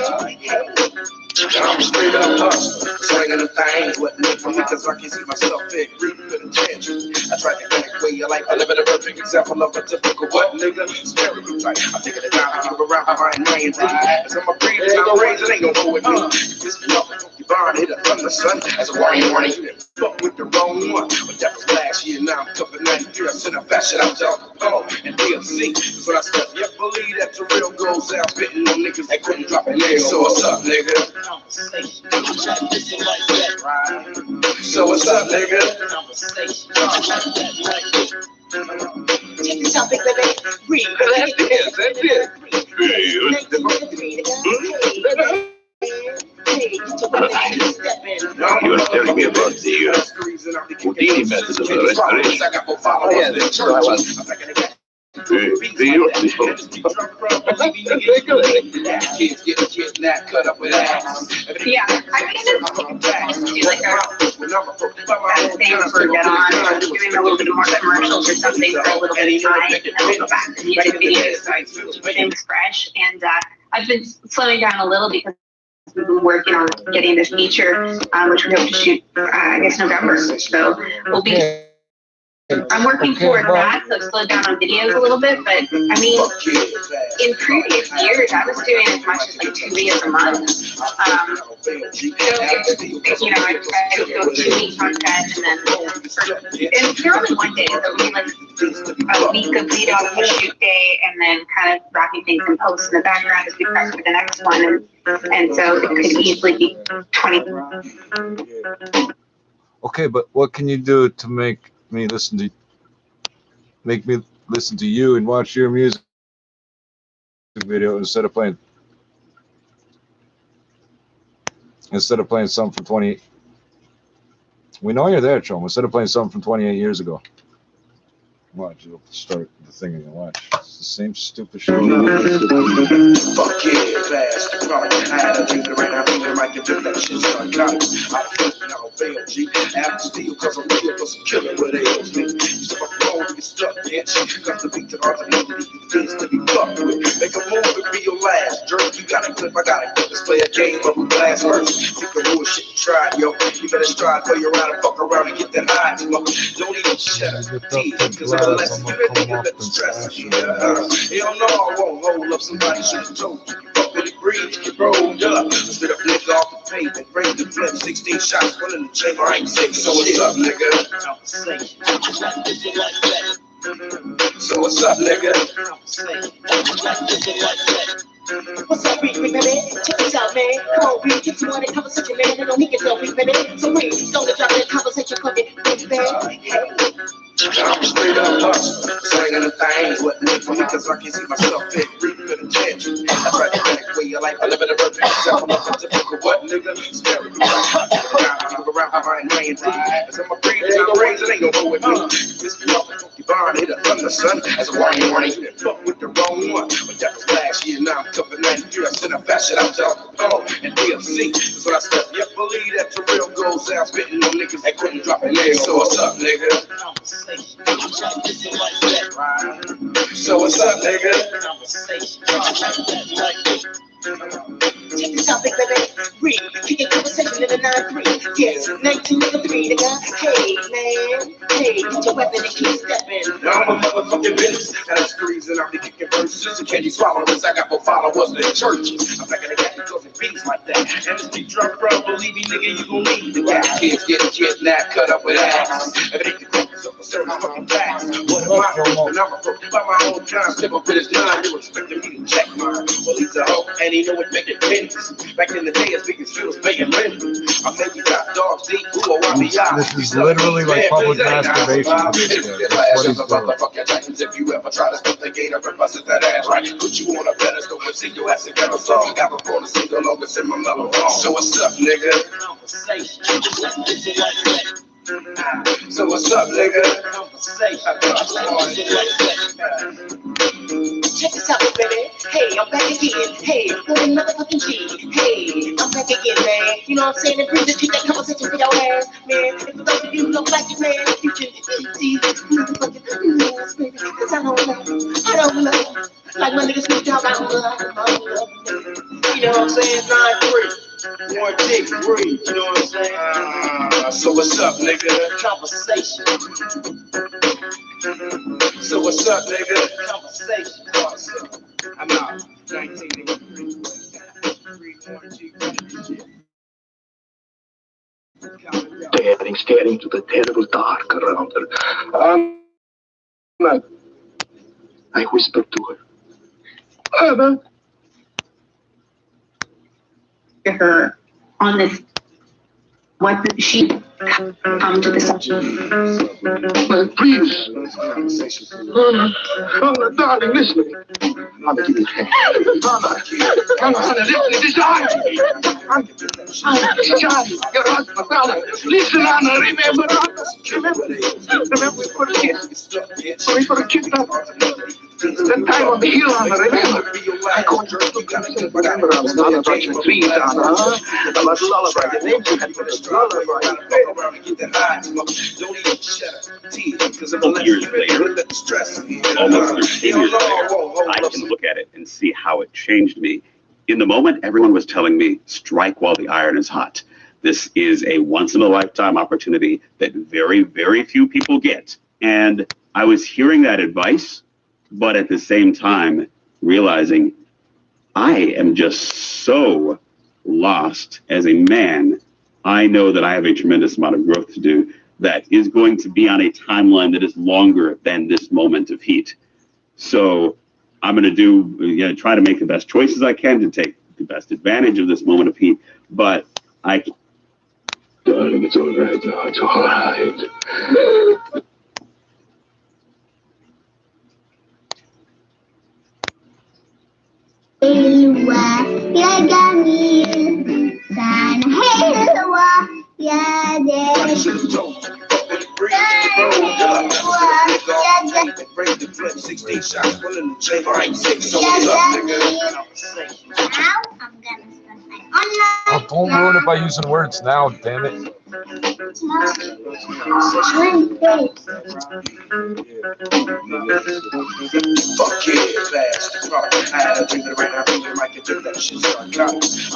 I'm straight up hustling, slinging the things, what live for me, cause I can see myself big, reading with attention. I try to think way you like, I live in a perfect example of a typical what, nigga? Stereotype. I'm taking it down, I keep around behind my entire. As I'm a breed, it's not raised, it ain't gonna go with me. This is nothing, you burn, hit a thunder, son. As a warning, fuck with the wrong one. But that was last year, now I'm covered 93. I sent a fat shit out y'all, and DLC. That's what I said, yeah, believe that the real goes out, spitting on niggas that couldn't drop a nail. So what's up, nigga? So what's up, nigga? Take this out, big baby. Breathe. That's it. You were telling me about the Houdini method of the restoration. Oh, yeah, so I was. Kids get kidnapped, cut up with ass. Yeah, I mean, it's like a thing for get on, doing a little bit more commercials or something for a little bit of time, and then we'll go back to YouTube videos, things fresh. And I've been slowing down a little because we've been working on getting this feature, which we hope to shoot, I guess, November. So we'll be. I'm working toward that, so I've slowed down on videos a little bit, but I mean, in previous years, I was doing as much as like 2 videos a month. So, you know, I go 2 weeks on set, and they're only one day, so we like a week of lead off the shoot day, and then kind of wrapping things in post in the background as we prep for the next one, and so it could easily be 20. Okay, but what can you do to make me listen to you and watch your music video instead of playing something from 20. We know you're there, Chom. Instead of playing something from 28 years ago. Watch, you'll start the thing and you watch. It's the same stupid shit. Fuck yeah, fast. I had a dream right now, feeling like a dream that shit's narcotics. I'm flipping out bail, G. After steal, cause I'm real, cause I'm killing what ails me. So my phone to get stuck, bitch. Cause the beat to art and things to be fucked with. Make a move and be your last jerk. You got a clip, I got a clip. Let's play a game of a glass first. Pick a bullshit and try, yo. You better strive, play around and fuck around and get that high, yo. Don't even shut up. Cause I'm less you and nigga let the stress. Hell no, I won't hold up somebody should have told you. Fuck with the breeze, get rolled up. Spit up nigga off the pavement, bring the flip, 16 shots, one in the chamber, I ain't safe. So what's up, nigga? So what's up, nigga? What's up, Reed, baby? Check this out, man. Come on, Reed, if you want a conversation, man, then don't need it, though, Reed, baby. So, Reed, don't drop that conversation for me, baby. I'm straight up hustler, slinging the things with me for me, cause I can see myself big, reaping attention. I try to back way I like, I live in a perfect example of a typical what, nigga? Scary, I look around behind my deep. As I'm a breeze in my brains, it ain't gon' go with me. This be off the funky barn, hit a thunder, son. As a warning, you done fuck with the wrong one. But that was last year, now I'm coming 90 years. I sent a fast shit out to Al Capone and DLC. That's what I said. You believe that the real goes out, spitting on niggas that couldn't drop a nail. So what's up, nigga? So what's up, nigga? Check this out, big baby. Read, kick a conversation in the 9-3. Yes, 1903, nigga. Hey, man. Hey, get your weapon and keep stepping. Now I'm a motherfucking business. That's the reason I be kicking verses. And candy swallowers, I got more followers than churches. I'm back in the gap because it beats like that. And this big drunk bro, believe me, nigga, you gon' need the guy. Kids getting kidnapped, cut up with ass. If it ain't the cops, so certain fucking facts. What am I doing? I'm a broke by my own time. Step up in his line, you expecting me to check mine. Well, he's a hoe, and he know it making pennies. Back in the day, as big as fields paying rent. I make you got dogs deep, who are This is literally like public masturbation. If you ever try to stop the gate, I represent that ass right. Put you on a pedestal and sing your ass and get a song. Got a phone to sing the longest in my mellow song. So what's up, nigga? So what's up, nigga? Check this out, baby. Hey, I'm back again. Hey, with another fucking G. Hey, I'm back again, man. You know what I'm saying? And please just keep that conversation for your ass, man. If for those of you who don't like it, man, you can see motherfucking moves, baby. Cause I don't know. Like my niggas speak out, I don't know. You know what I'm saying? 9-3. One dick, breathe. You know what I'm saying? So what's up, nigga? Conversation. So what's up, nigga? Conversation. I'm out. 1983. Staring into the terrible dark around her. I whispered to her. Anna. Her on this, what she Come to the subject. Well, please. Anna, darling, listen. Anna, give me a hand. Anna, listen to this eye. Charlie, your husband, Anna. Listen, Anna, remember, Anna. Remember, we put a kiss. We put a kiss down. That time on the hill, Anna, remember? I called you to remember, Anna, about your dreams, Anna. About lullaby, the names you had for the lullaby. Years later, almost 13 years later, I can look at it and see how it changed me. In the moment, everyone was telling me, strike while the iron is hot. This is a once-in-a-lifetime opportunity that very, very few people get. And I was hearing that advice, but at the same time, realizing I am just so lost as a man. I know that I have a tremendous amount of growth to do that is going to be on a timeline that is longer than this moment of heat. So I'm going to try to make the best choices I can to take the best advantage of this moment of heat. But darling, it's all right now. It's all right. Helwa ya jamil sana helwa ya del Oh, don't ruin it by using words now, damn it. Fuck yeah, fast. I drink it right now, like a drink that shit start coming. I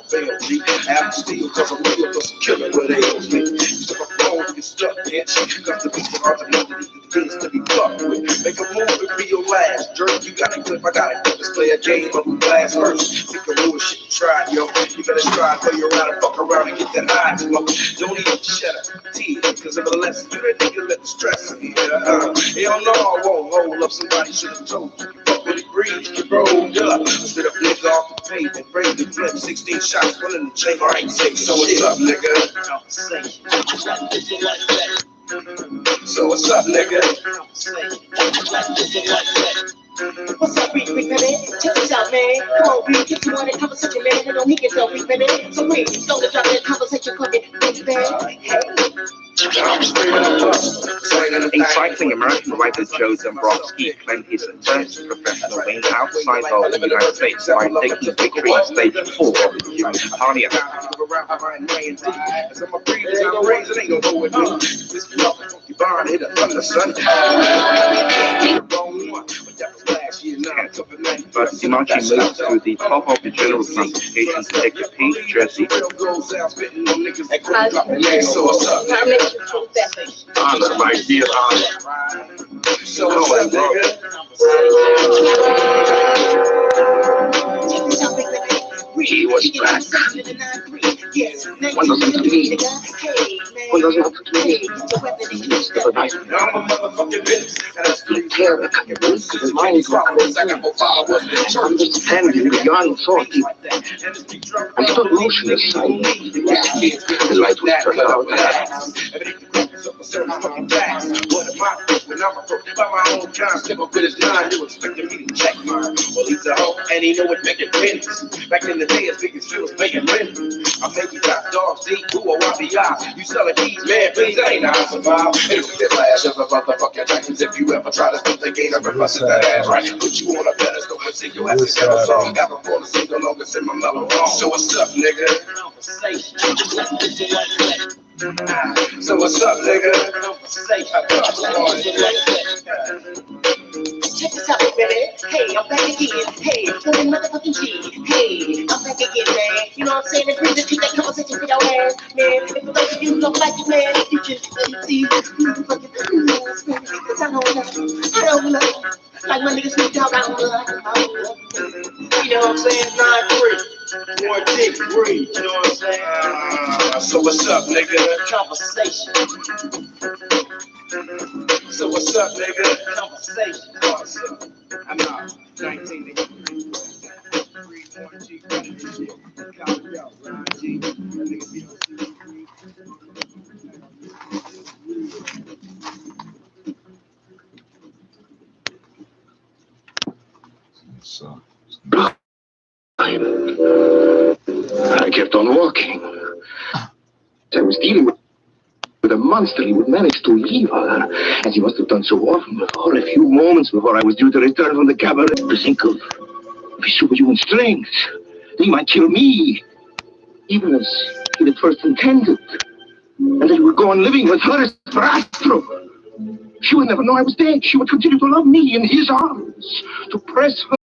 fail, G. I'm still, cause I'm real, cause I'm killing what ails me. So my phone get stuck, bitch. Got the beats for hard to know that the things to be fucked with. Make a move and be your last. Jerk, you got a clip, I got a clip. Let's play a game of who blast first. Pick a little shit, try, yo. You better try, play around and fuck around and get that high, smoke. Don't even shut up, T. Cause if I let you, that nigga let the stress me. Hell no, I won't hold up. Somebody should have told you. Fuck with the breeze, get rolled up. Instead of nigga off the pavement, break the flip. 16 shots, one in the chamber. I ain't safe. So what's up, nigga? So what's up, nigga? What's up, Reed, baby? Check this out, man. Come on, Reed, get you on that conversation, man. I don't need yourself, Reed, baby. So, Reed, don't drop that conversation, fucking baby. A cycling American writer Joe Dombrowski claimed his first professional win outside of the United States by taking victory in stage 4 of the Human Parliament. But Simachi moved to the top of the general classification to take the pink jersey. Honor, my dear Honor. So what's up, nigga? He was back. What does it mean? What does it mean? If a nice take care of the his mind is understanding beyond thought. I'm still motionless. The light will turn out. When I'm approached by my own kind, step up with his line, you expecting me to check mine. Well, he's a hoe, and he know it making pennies. Back in the day, as big as Phil was making rent. I'm making top dogs deep, who or YBI. You selling keys, man, please, that ain't how I survive. It'll be the last of a motherfucking Titans if you ever try to split the game, ever busting that ass right. Put you on a pedestal and sing your ass a kettle song. Got my phone to sing along and sing my mellow wrong. So what's up, nigga? So what's up, nigga? Check this out, baby. Hey, I'm back again. Hey, for the motherfucking G. Hey, I'm back again, man. You know what I'm saying? It's good to keep that conversation with your ass, man. If the way you look like it, man, you just see. Cause I don't know. Like my niggas sneak out, I don't know. You know what I'm saying? 9-3. 1 dick, breathe. You know what I'm saying? So what's up, nigga? Conversation. So what's up, nigga? Conversation. What's up? I'm out. 1983. Breathe 1 G. Copy out. 9 G. That nigga be on So. I kept on walking. I was dealing with a monster. He would manage to leave her, as he must have done so often before, a few moments before I was due to return from the cabaret. To think of his superhuman strength. He might kill me, even as he had first intended. And that he would go on living with her as Astro. She would never know I was dead. She would continue to love me in his arms, to press her